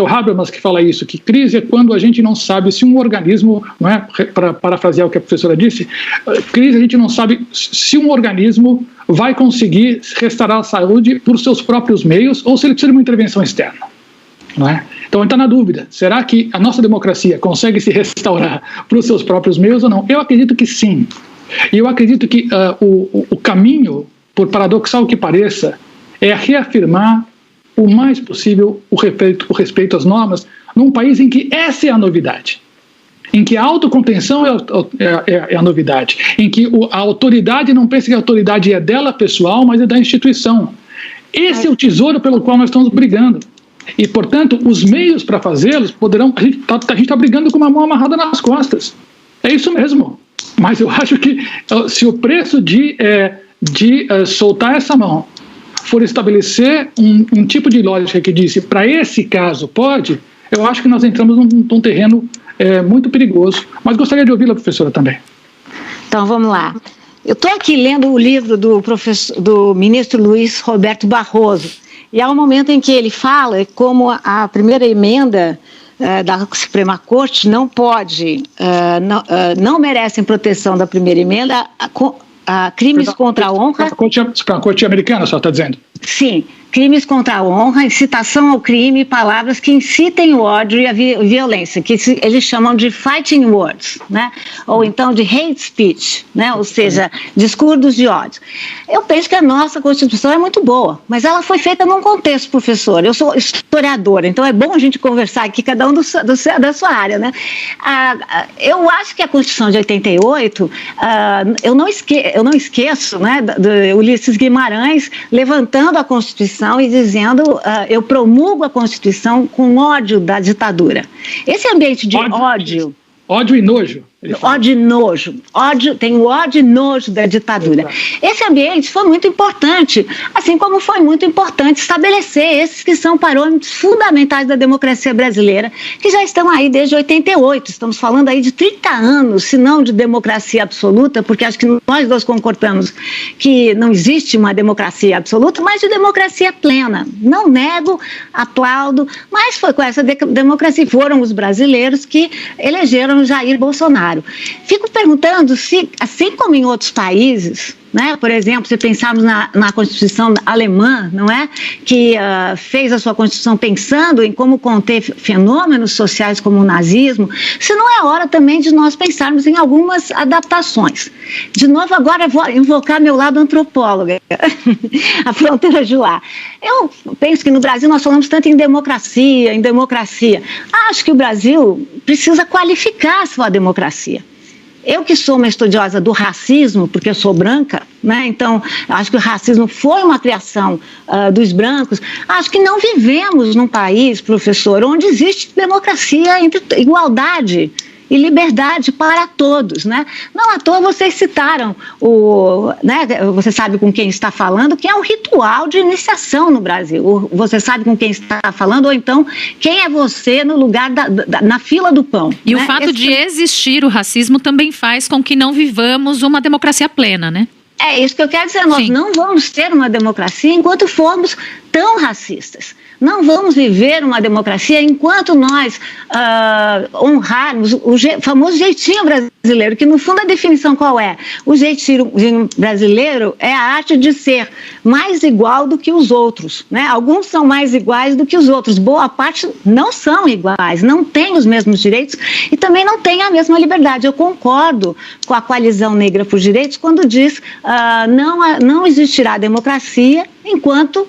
Habermas que fala isso, que crise é quando a gente não sabe se um organismo, não é, para parafrasear o que a professora disse, crise a gente não sabe se um organismo vai conseguir restaurar a saúde por seus próprios meios ou se ele precisa de uma intervenção externa. Não é? Então, ele está na dúvida. Será que a nossa democracia consegue se restaurar por seus próprios meios ou não? Eu acredito que sim. E eu acredito que o caminho, por paradoxal que pareça, é reafirmar o mais possível o respeito às normas num país em que essa é a novidade. Em que a autocontenção é a novidade. Em que a autoridade não pensa que a autoridade é dela pessoal, mas é da instituição. Esse é o tesouro pelo qual nós estamos brigando. E, portanto, os meios para fazê-los poderão... A gente está brigando com uma mão amarrada nas costas. É isso mesmo. Mas eu acho que se o preço de soltar essa mão for estabelecer um tipo de lógica que disse, para esse caso pode, eu acho que nós entramos num terreno muito perigoso. Mas gostaria de ouvi-la, professora, também. Então, vamos lá. Eu estou aqui lendo o livro do ministro Luiz Roberto Barroso, e há um momento em que ele fala como a primeira emenda da Suprema Corte não pode, não merecem proteção da primeira emenda crimes contra a honra... A Corte americana, só está dizendo? Sim, crimes contra a honra, incitação ao crime, palavras que incitem o ódio e a violência, que eles chamam de fighting words, né? Ou então de hate speech, né? Ou seja, discursos de ódio. Eu penso que a nossa Constituição é muito boa, mas ela foi feita num contexto, professor. Eu sou historiadora, então é bom a gente conversar aqui, cada um da sua área, né? Eu acho que a Constituição de 88, eu não esqueço, né, do Ulisses Guimarães levantando a Constituição e dizendo, eu promulgo a Constituição com ódio da ditadura. Esse ambiente de ódio... Ódio e nojo. Ódio e nojo. Tem o ódio e nojo da ditadura. Esse ambiente foi muito importante, assim como foi muito importante estabelecer esses que são parâmetros fundamentais da democracia brasileira, que já estão aí desde 88. Estamos falando aí de 30 anos, se não de democracia absoluta, porque acho que nós dois concordamos que não existe uma democracia absoluta, mas de democracia plena. Não nego, aplaudo, mas foi com essa democracia, foram os brasileiros que elegeram Jair Bolsonaro. Fico perguntando se, assim como em outros países, né, por exemplo, se pensarmos na Constituição alemã, não é, que fez a sua Constituição pensando em como conter fenômenos sociais como o nazismo, se não é hora também de nós pensarmos em algumas adaptações. De novo, agora eu vou invocar meu lado antropóloga, a fronteira de lá. Eu penso que no Brasil nós falamos tanto em democracia. Acho que o Brasil precisa qualificar a sua democracia. Eu que sou uma estudiosa do racismo, porque eu sou branca, né? Então acho que o racismo foi uma criação dos brancos. Acho que não vivemos num país, professor, onde existe democracia, entre igualdade e liberdade para todos, né? Não à toa vocês citaram né, você sabe com quem está falando, que é um ritual de iniciação no Brasil. Você sabe com quem está falando, ou então quem é você no lugar na fila do pão. E né? O fato de existir o racismo também faz com que não vivamos uma democracia plena, né? É isso que eu quero dizer. Nós não vamos ter uma democracia enquanto formos tão racistas. Não vamos viver uma democracia enquanto nós honrarmos o famoso jeitinho brasileiro, que no fundo a definição qual é? O jeitinho brasileiro é a arte de ser mais igual do que os outros, né? Alguns são mais iguais do que os outros, boa parte não são iguais, não têm os mesmos direitos e também não têm a mesma liberdade. Eu concordo com a Coalizão Negra por Direitos quando diz não existirá democracia enquanto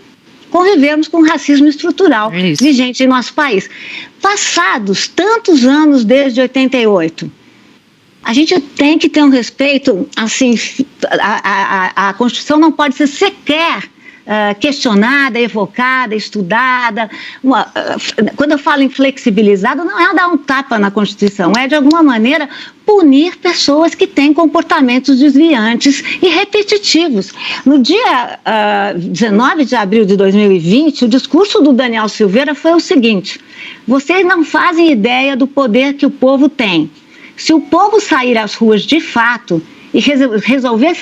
convivermos com racismo estrutural vigente em nosso país. Passados tantos anos desde 88, a gente tem que ter um respeito, assim, a Constituição não pode ser sequer questionada, evocada, estudada. Quando eu falo em flexibilizado, não é dar um tapa na Constituição, é de alguma maneira punir pessoas que têm comportamentos desviantes e repetitivos. No dia 19 de abril de 2020, o discurso do Daniel Silveira foi o seguinte: vocês não fazem ideia do poder que o povo tem. Se o povo sair às ruas de fato e resolver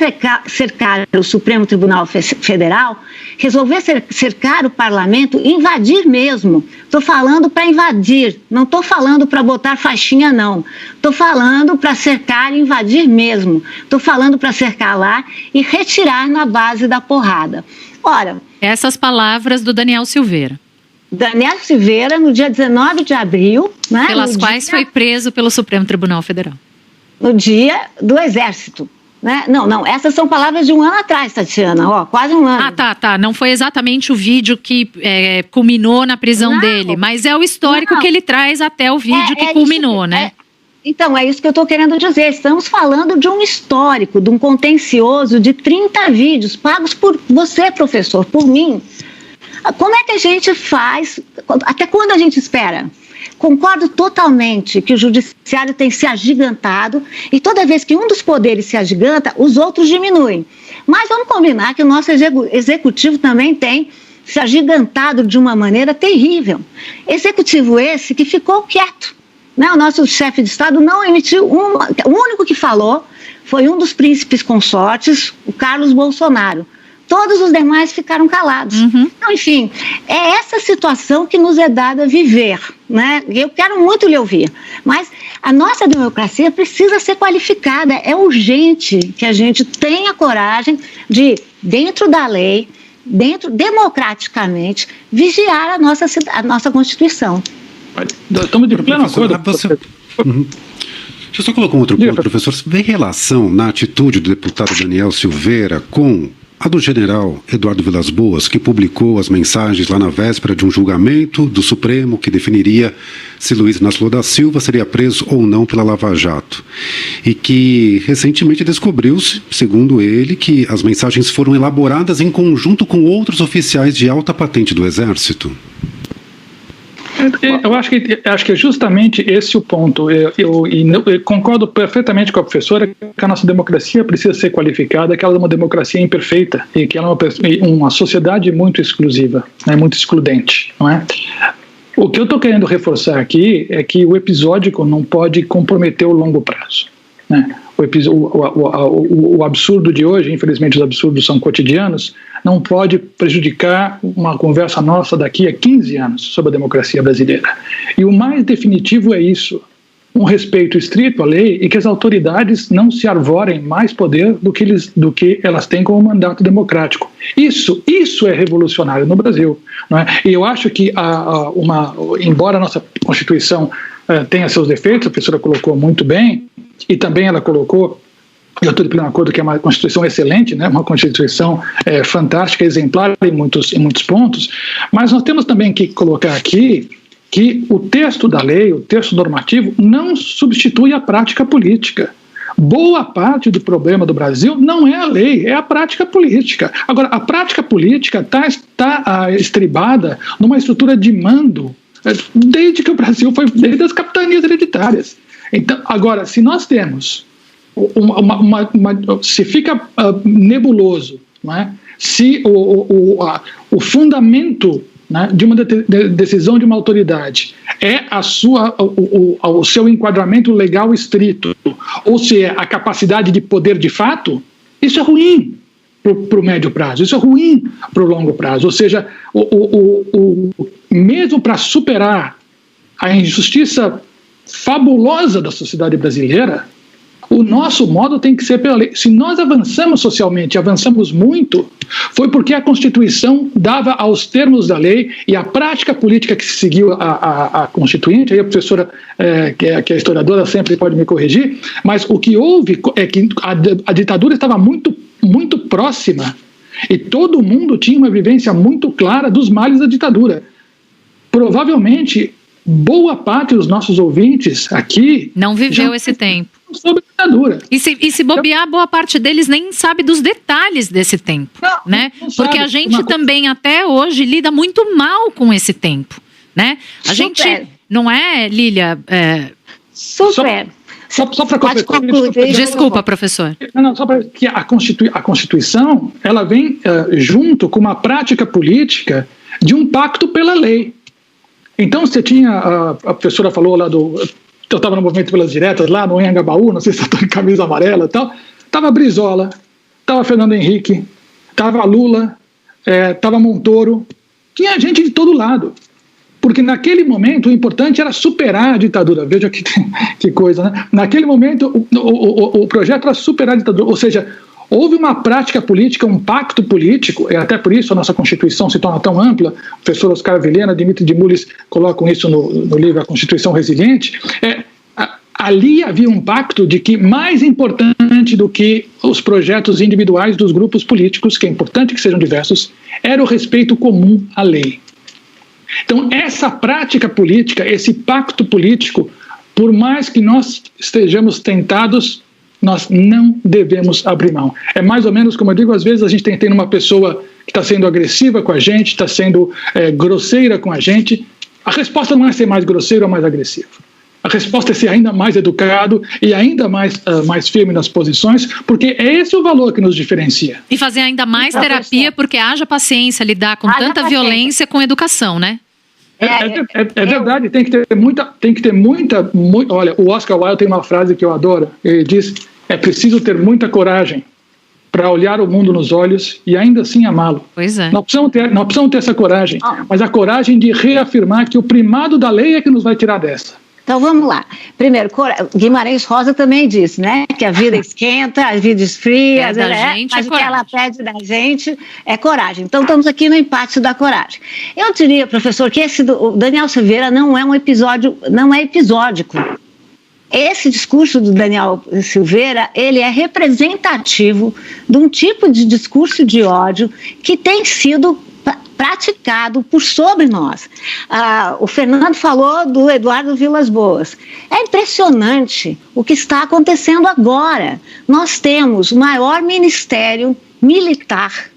cercar o Supremo Tribunal Federal, resolver cercar o parlamento, invadir mesmo. Estou falando para invadir, não estou falando para botar faixinha, não. Estou falando para cercar e invadir mesmo. Estou falando para cercar lá e retirar na base da porrada. Ora, essas palavras do Daniel Silveira. Daniel Silveira, no dia 19 de abril... Né, pelas quais foi preso pelo Supremo Tribunal Federal. No dia do Exército. Né? Não, essas são palavras de um ano atrás, Tatiana, quase um ano. Tá, não foi exatamente o vídeo que culminou na prisão dele, mas é o histórico que ele traz até o vídeo que culminou, né? Então, é isso que eu estou querendo dizer, estamos falando de um histórico, de um contencioso de 30 vídeos pagos por você, professor, por mim. Como é que a gente faz, até quando a gente espera? Concordo totalmente que o judiciário tem se agigantado e toda vez que um dos poderes se agiganta, os outros diminuem. Mas vamos combinar que o nosso executivo também tem se agigantado de uma maneira terrível. Executivo esse que ficou quieto. Né? O nosso chefe de Estado não emitiu o único que falou foi um dos príncipes consortes, o Carlos Bolsonaro. Todos os demais ficaram calados. Então, enfim, é essa situação que nos é dada viver, né? Eu quero muito lhe ouvir, mas a nossa democracia precisa ser qualificada. É urgente que a gente tenha coragem de, dentro da lei, democraticamente, vigiar a nossa Constituição. Estamos de pleno acordo. Deixa eu só colocar um outro ponto, professor. Você vê relação na atitude do deputado Daniel Silveira com a do general Eduardo Vilas Boas, que publicou as mensagens lá na véspera de um julgamento do Supremo que definiria se Luiz Inácio Lula da Silva seria preso ou não pela Lava Jato. E que recentemente descobriu-se, segundo ele, que as mensagens foram elaboradas em conjunto com outros oficiais de alta patente do Exército. Eu acho que é justamente esse o ponto. Eu concordo perfeitamente com a professora que a nossa democracia precisa ser qualificada, que ela é uma democracia imperfeita e que ela é uma sociedade muito exclusiva, né, muito excludente, não é? O que eu estou querendo reforçar aqui é que o episódico não pode comprometer o longo prazo, né? O absurdo de hoje, infelizmente os absurdos são cotidianos, não pode prejudicar uma conversa nossa daqui a 15 anos sobre a democracia brasileira. E o mais definitivo é isso, um respeito estrito à lei e que as autoridades não se arvorem mais poder do que elas têm como mandato democrático. Isso é revolucionário no Brasil, não é? E eu acho que, embora a nossa Constituição tenha seus defeitos, a professora colocou muito bem, e também ela colocou, eu estou de pleno acordo que é uma Constituição excelente, né? Uma Constituição fantástica, exemplar em muitos pontos, mas nós temos também que colocar aqui que o texto da lei, o texto normativo, não substitui a prática política. Boa parte do problema do Brasil não é a lei, é a prática política. Agora, a prática política está estribada numa estrutura de mando desde que o Brasil foi, desde as capitanias hereditárias. Então, agora, se nós temos se fica nebuloso, não é? Se o fundamento, né, de uma decisão de uma autoridade é o seu enquadramento legal estrito, ou se é a capacidade de poder de fato, isso é ruim. para o médio prazo, isso é ruim para o longo prazo. Ou seja, mesmo para superar a injustiça fabulosa da sociedade brasileira, o nosso modo tem que ser pela lei. Se nós avançamos socialmente, avançamos muito, foi porque a Constituição dava aos termos da lei e a prática política que se seguiu a Constituinte, aí a professora, que é historiadora, sempre pode me corrigir, mas o que houve é que a ditadura estava muito, muito próxima e todo mundo tinha uma vivência muito clara dos males da ditadura. Provavelmente, boa parte dos nossos ouvintes aqui não viveu esse tempo sobre a ditadura. E se bobear, boa parte deles nem sabe dos detalhes desse tempo, né? Não Porque sabe. a gente também até hoje lida muito mal com esse tempo, né? A gente, não é, Lília? Super. Só para Pode concluir. Desculpa, professor. Não, só para que a Constituição, ela vem junto com uma prática política de um pacto pela lei. Então você tinha, a professora falou lá eu estava no Movimento pelas Diretas, lá no Anhangabaú, não sei se estou em camisa amarela e tal, estava Brizola, estava Fernando Henrique, estava Lula, estava Montoro, tinha gente de todo lado, porque naquele momento o importante era superar a ditadura, veja que coisa, né? Naquele momento o projeto era superar a ditadura, ou seja, houve uma prática política, um pacto político, e até por isso a nossa Constituição se torna tão ampla. O professor Oscar Vilhena, Dimitri de Mullis colocam isso no livro A Constituição Resiliente. Ali havia um pacto de que mais importante do que os projetos individuais dos grupos políticos, que é importante que sejam diversos, era o respeito comum à lei. Então, essa prática política, esse pacto político, por mais que nós estejamos tentados, nós não devemos abrir mão. É mais ou menos como eu digo, às vezes a gente tem uma pessoa que está sendo agressiva com a gente, está sendo grosseira com a gente. A resposta não é ser mais grosseiro ou mais agressivo. A resposta é ser ainda mais educado e ainda mais firme nas posições, porque é esse o valor que nos diferencia. E fazer ainda mais terapia, porque haja paciência lidar com tanta violência com educação, né? É verdade, tem que ter muita. Olha, o Oscar Wilde tem uma frase que eu adoro. Ele diz: é preciso ter muita coragem para olhar o mundo nos olhos e ainda assim amá-lo. Pois é. Nós precisamos ter essa coragem, mas a coragem de reafirmar que o primado da lei é que nos vai tirar dessa. Então vamos lá. Primeiro, Guimarães Rosa também disse, né, que a vida esquenta, a vida esfria, mas o que ela pede da gente é coragem. Então estamos aqui no empate da coragem. Eu diria, professor, que o Daniel Silveira não é um episódio, não é episódico. Esse discurso do Daniel Silveira, ele é representativo de um tipo de discurso de ódio que tem sido praticado por sobre nós. O Fernando falou do Eduardo Vilas Boas. É impressionante o que está acontecendo agora. Nós temos o maior ministério militar.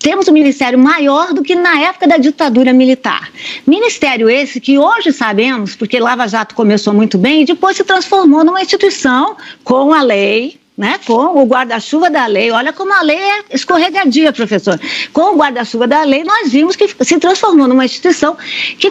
Temos um ministério maior do que na época da ditadura militar. Ministério esse que hoje sabemos, porque Lava Jato começou muito bem e depois se transformou numa instituição com a lei, né, com o guarda-chuva da lei. Olha como a lei é escorregadia, professor. Com o guarda-chuva da lei, nós vimos que se transformou numa instituição que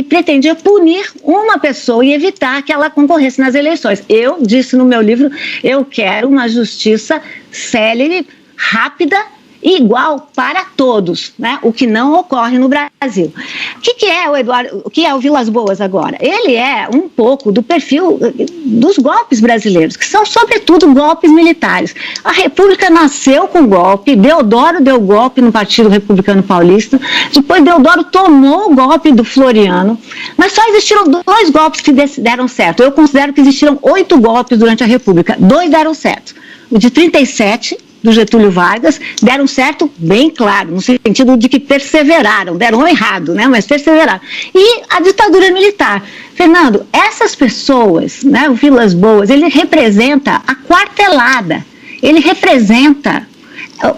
pretendia punir uma pessoa e evitar que ela concorresse nas eleições. Eu disse no meu livro, eu quero uma justiça célere, rápida e igual para todos, né? O que não ocorre no Brasil. O que é o Vilas Boas agora? Ele é um pouco do perfil dos golpes brasileiros, que são sobretudo golpes militares. A República nasceu com golpe, Deodoro deu golpe no Partido Republicano Paulista, depois Deodoro tomou o golpe do Floriano, mas só existiram 2 golpes que deram certo. Eu considero que existiram 8 golpes durante a República, 2 deram certo. O de 37, do Getúlio Vargas, deram certo bem claro, no sentido de que perseveraram, deram errado, né, mas perseveraram. E a ditadura militar. Fernando, essas pessoas, né, o Vilas Boas, ele representa a quartelada, ele representa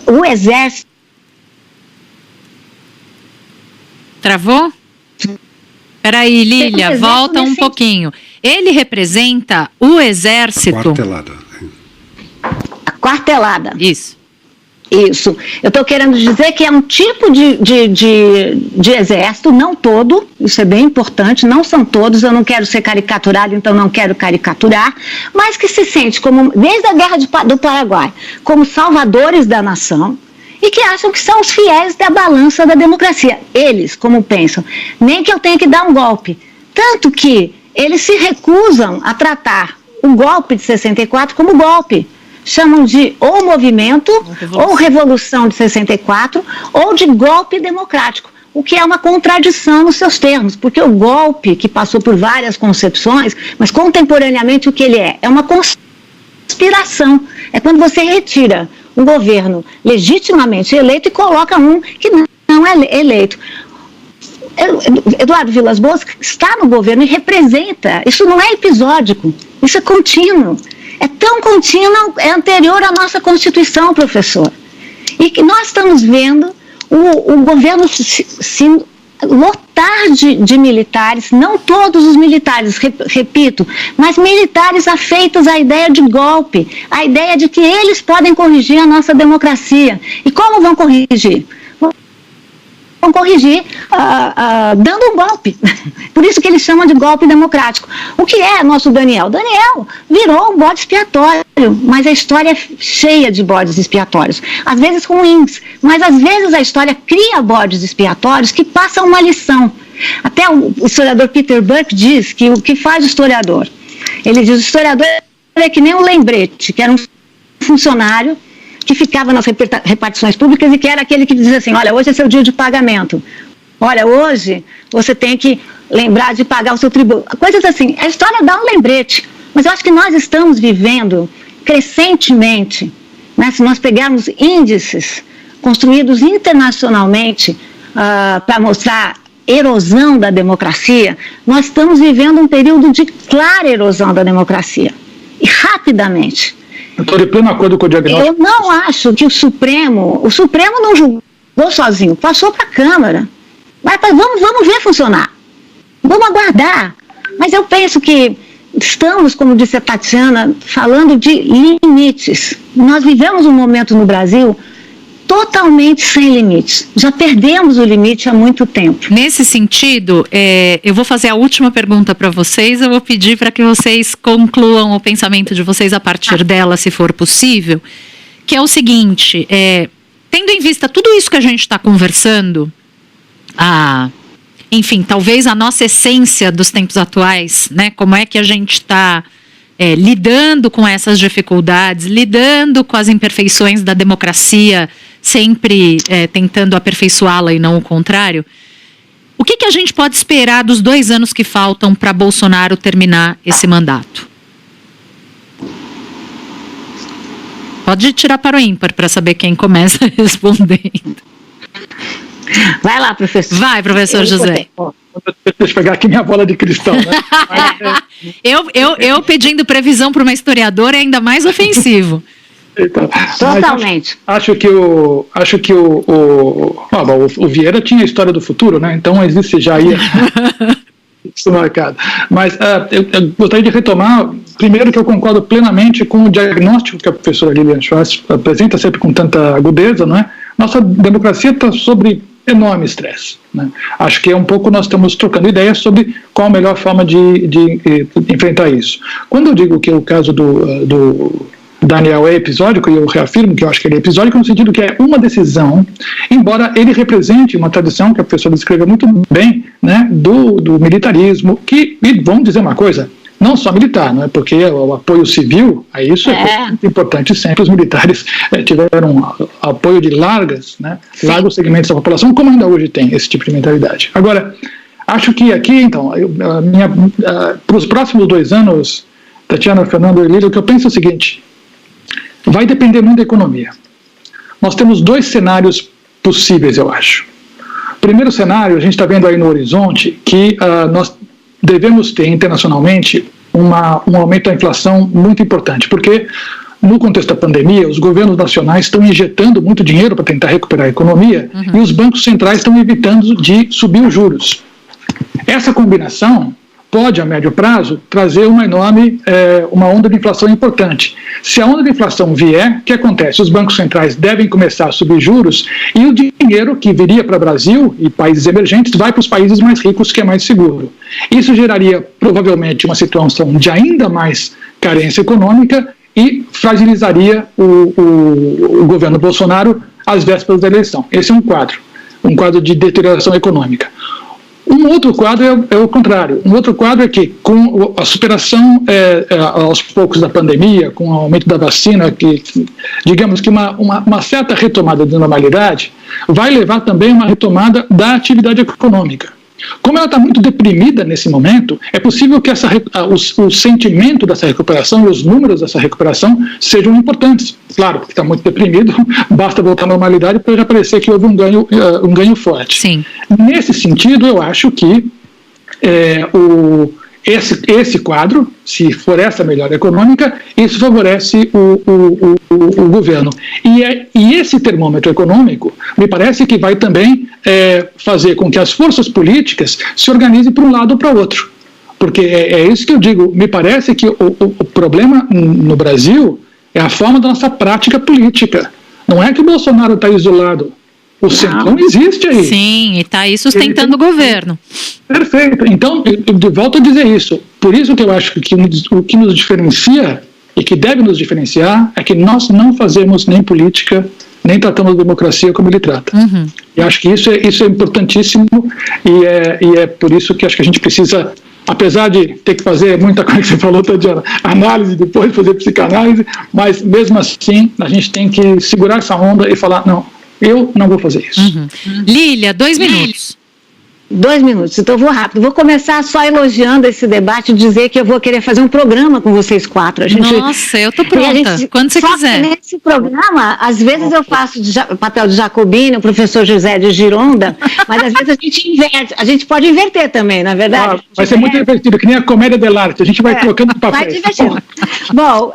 o exército. Travou? Peraí, Lília, volta um pouquinho. Ele representa o exército... Quartelada. Quartelada. Isso. Isso. Eu estou querendo dizer que é um tipo de exército, não todo, isso é bem importante, não são todos, eu não quero ser caricaturado, então não quero caricaturar, mas que se sente, como desde a Guerra do Paraguai, como salvadores da nação e que acham que são os fiéis da balança da democracia. Eles, como pensam, nem que eu tenha que dar um golpe. Tanto que eles se recusam a tratar o golpe de 64 como golpe. Chamam de ou movimento, ou revolução de 64, ou de golpe democrático, o que é uma contradição nos seus termos, porque o golpe, que passou por várias concepções, mas contemporaneamente o que ele é? É uma conspiração. É quando você retira um governo legitimamente eleito e coloca um que não é eleito. Eduardo Vilas Boas está no governo e representa. Isso não é episódico, isso é contínuo. É tão contínuo, é anterior à nossa Constituição, professor. E que nós estamos vendo o governo se lotar de militares, não todos os militares, repito, mas militares afeitos à ideia de golpe, à ideia de que eles podem corrigir a nossa democracia. E como vão corrigir? Vão corrigir dando um golpe. Por isso que eles chamam de golpe democrático. O que é nosso Daniel? Daniel virou um bode expiatório, mas a história é cheia de bodes expiatórios. Às vezes ruins, mas às vezes a história cria bodes expiatórios que passam uma lição. Até o historiador Peter Burke diz que o que faz o historiador? Ele diz: o historiador é que nem um lembrete, que era um funcionário que ficava nas repartições públicas e que era aquele que dizia assim: olha, hoje é seu dia de pagamento. Olha, hoje você tem que lembrar de pagar o seu tributo. Coisas assim. A história dá um lembrete. Mas eu acho que nós estamos vivendo crescentemente, né, se nós pegarmos índices construídos internacionalmente para mostrar erosão da democracia, nós estamos vivendo um período de clara erosão da democracia. E rapidamente. Eu estou de pleno acordo com o diagnóstico. Eu não acho que o Supremo não julgou sozinho, passou para a Câmara. Vamos ver funcionar. Vamos aguardar. Mas eu penso que estamos, como disse a Tatiana, falando de limites. Nós vivemos um momento no Brasil totalmente sem limites. Já perdemos o limite há muito tempo. Nesse sentido, eu vou fazer a última pergunta para vocês. Eu vou pedir para que vocês concluam o pensamento de vocês a partir dela, se for possível, que é o seguinte: tendo em vista tudo isso que a gente está conversando, enfim, talvez a nossa essência dos tempos atuais, né? Como é que a gente está lidando com essas dificuldades, lidando com as imperfeições da democracia, sempre tentando aperfeiçoá-la e não o contrário. O que a gente pode esperar dos 2 anos que faltam para Bolsonaro terminar esse mandato? Pode tirar para o ímpar para saber quem começa respondendo. Vai lá, professor. Vai, professor José. Deixa eu pegar aqui minha bola de cristal, né? eu pedindo previsão para uma historiadora é ainda mais ofensivo. Então, totalmente. Acho que o Vieira tinha a história do futuro, né? Então existe já aí isso marcado. Mas eu gostaria de retomar, primeiro, que eu concordo plenamente com o diagnóstico que a professora Lilian Schwartz apresenta sempre com tanta agudeza, não é? Nossa democracia está sobre enorme estresse, né? Acho que é um pouco nós estamos trocando ideias sobre qual a melhor forma de enfrentar isso. Quando eu digo que o caso do Daniel é episódico, e eu reafirmo que eu acho que ele é episódico no sentido que é uma decisão, embora ele represente uma tradição que a professora descreveu muito bem, né, do militarismo, e vamos dizer uma coisa, não só militar, não é? Porque o apoio civil, a isso é muito importante sempre. Os militares tiveram apoio de largos segmentos da população, como ainda hoje tem esse tipo de mentalidade. Agora, acho que aqui, então, para os próximos 2 anos, Tatiana, Fernando e Lília, o que eu penso é o seguinte: vai depender muito da economia. Nós temos 2 cenários possíveis, eu acho. Primeiro cenário, a gente está vendo aí no horizonte que nós devemos ter internacionalmente um aumento da inflação muito importante, porque no contexto da pandemia, os governos nacionais estão injetando muito dinheiro para tentar recuperar a economia, e os bancos centrais estão evitando de subir os juros. Essa combinação pode, a médio prazo, trazer uma onda de inflação importante. Se a onda de inflação vier, o que acontece? Os bancos centrais devem começar a subir juros e o dinheiro que viria para o Brasil e países emergentes vai para os países mais ricos, que é mais seguro. Isso geraria, provavelmente, uma situação de ainda mais carência econômica e fragilizaria o governo Bolsonaro às vésperas da eleição. Esse é um quadro de deterioração econômica. Um outro quadro é o contrário. Um outro quadro é que, com a superação aos poucos da pandemia, com o aumento da vacina, digamos que uma certa retomada de normalidade vai levar também a uma retomada da atividade econômica. Como ela está muito deprimida nesse momento, é possível que o sentimento dessa recuperação e os números dessa recuperação sejam importantes. Claro, porque está muito deprimido, basta voltar à normalidade para já parecer que houve um ganho forte. Sim. Nesse sentido, eu acho que esse quadro, se for essa melhora econômica, isso favorece o governo. E esse termômetro econômico, me parece que vai também fazer com que as forças políticas se organizem para um lado ou para o outro. Porque é isso que eu digo, me parece que o problema no Brasil é a forma da nossa prática política. Não é que o Bolsonaro está isolado. O Centrão existe aí. Sim, e está aí sustentando o governo. Perfeito. Então, eu volto a dizer isso. Por isso que eu acho que o que nos diferencia e que deve nos diferenciar é que nós não fazemos nem política, nem tratamos a democracia como ele trata. Uhum. E acho que isso é importantíssimo e é por isso que acho que a gente precisa, apesar de ter que fazer muita coisa que você falou, Tatiana, análise, depois fazer psicanálise, mas mesmo assim a gente tem que segurar essa onda e falar, não, eu não vou fazer isso. Uhum. Lília, 2 minutos. 2 minutos, então eu vou rápido. Vou começar só elogiando esse debate e dizer que eu vou querer fazer um programa com vocês 4. Nossa, eu tô pronta, quando você quiser. Nesse programa, às vezes eu faço o papel de Jacobina, o professor José de Gironda, mas às vezes a gente inverte. A gente pode inverter também, na verdade. Vai ser muito divertido, que nem a comédia dell'arte. A gente vai trocando papéis. Vai divertindo. Bom,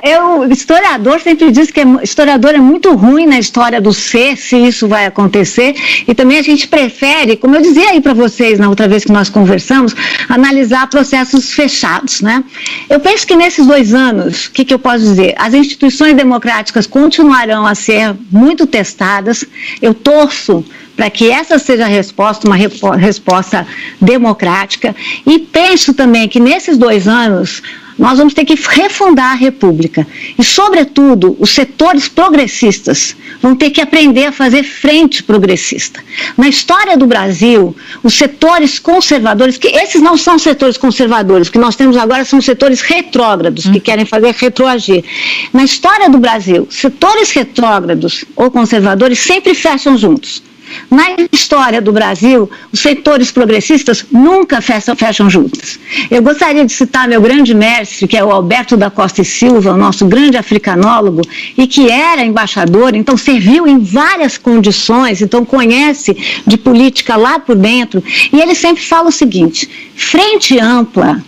historiador sempre diz que historiador é muito ruim na história do ser, se isso vai acontecer, e também a gente prefere, como eu dizia aí para vocês na outra vez que nós conversamos, analisar processos fechados, né? Eu penso que nesses 2 anos, o que eu posso dizer? As instituições democráticas continuarão a ser muito testadas. Eu torço para que essa seja a resposta, uma resposta democrática, e penso também que nesses 2 anos nós vamos ter que refundar a República. E, sobretudo, os setores progressistas vão ter que aprender a fazer frente progressista. Na história do Brasil, os setores conservadores, que esses não são setores conservadores, o que nós temos agora são setores retrógrados, que querem fazer retroagir. Na história do Brasil, setores retrógrados ou conservadores sempre fecham juntos. Na história do Brasil, os setores progressistas nunca fecham juntos. Eu gostaria de citar meu grande mestre, que é o Alberto da Costa e Silva, o nosso grande africanólogo, e que era embaixador, então serviu em várias condições, então conhece de política lá por dentro, e ele sempre fala o seguinte: frente ampla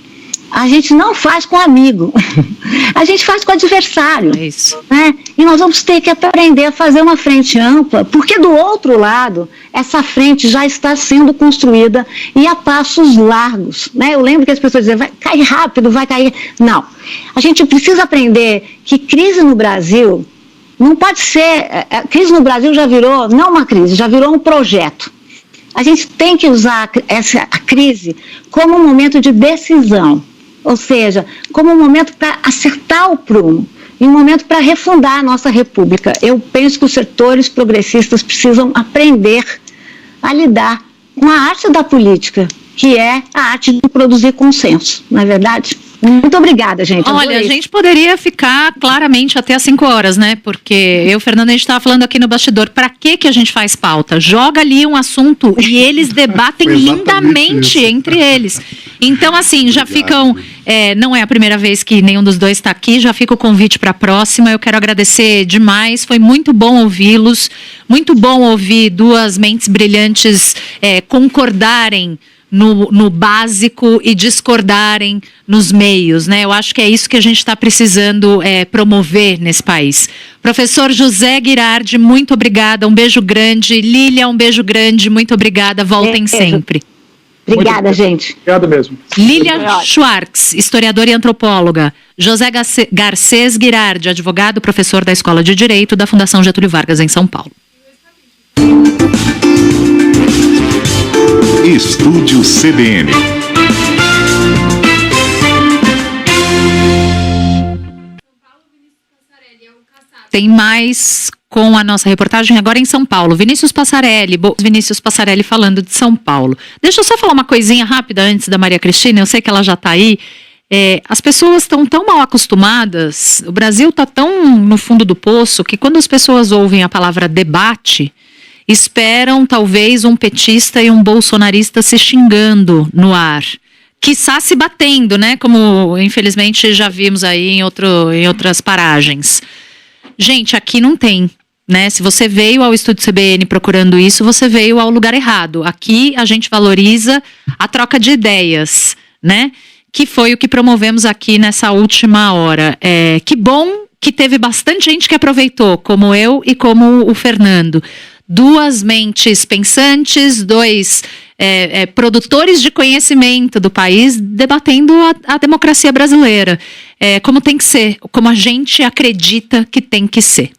a gente não faz com amigo, a gente faz com adversário. É isso. Né? E nós vamos ter que aprender a fazer uma frente ampla, porque do outro lado, essa frente já está sendo construída e a passos largos. Né? Eu lembro que as pessoas diziam, vai cair rápido, vai cair. Não. A gente precisa aprender que crise no Brasil não pode ser. A crise no Brasil já virou, não uma crise, já virou um projeto. A gente tem que usar a crise como um momento de decisão. Ou seja, como um momento para acertar o prumo, e um momento para refundar a nossa república. Eu penso que os setores progressistas precisam aprender a lidar com a arte da política, que é a arte de produzir consenso, não é verdade? Muito obrigada, gente. Olha, a gente poderia ficar claramente até às 5 horas, né? Porque eu, Fernanda, a gente estava falando aqui no bastidor, para que a gente faz pauta? Joga ali um assunto e eles debatem lindamente entre eles. Então, assim, já ficam... não é a primeira vez que nenhum dos dois está aqui, já fica o convite para a próxima. Eu quero agradecer demais, foi muito bom ouvi-los, muito bom ouvir 2 mentes brilhantes concordarem no básico e discordarem nos meios, né? Eu acho que é isso que a gente está precisando promover nesse país. Professor José Guirardi, muito obrigada, um beijo grande. Lília, um beijo grande, muito obrigada, voltem sempre. Obrigada, gente. Obrigado mesmo. Lília Schwartz, historiadora e antropóloga. José Garcês Guirardi, advogado, professor da Escola de Direito da Fundação Getúlio Vargas, em São Paulo. Estúdio CBN. Tem mais com a nossa reportagem agora em São Paulo. Vinícius Passarelli falando de São Paulo. Deixa eu só falar uma coisinha rápida antes da Maria Cristina, eu sei que ela já está aí. As pessoas estão tão mal acostumadas, o Brasil está tão no fundo do poço, que quando as pessoas ouvem a palavra debate, esperam talvez um petista e um bolsonarista se xingando no ar. Quiçá se batendo, né? Como infelizmente já vimos aí em outras paragens. Gente, aqui não tem, né? Se você veio ao Estúdio CBN procurando isso, você veio ao lugar errado. Aqui a gente valoriza a troca de ideias, né? Que foi o que promovemos aqui nessa última hora. Que bom que teve bastante gente que aproveitou, como eu e como o Fernando. Duas mentes pensantes, dois produtores de conhecimento do país debatendo a democracia brasileira. Como tem que ser, como a gente acredita que tem que ser.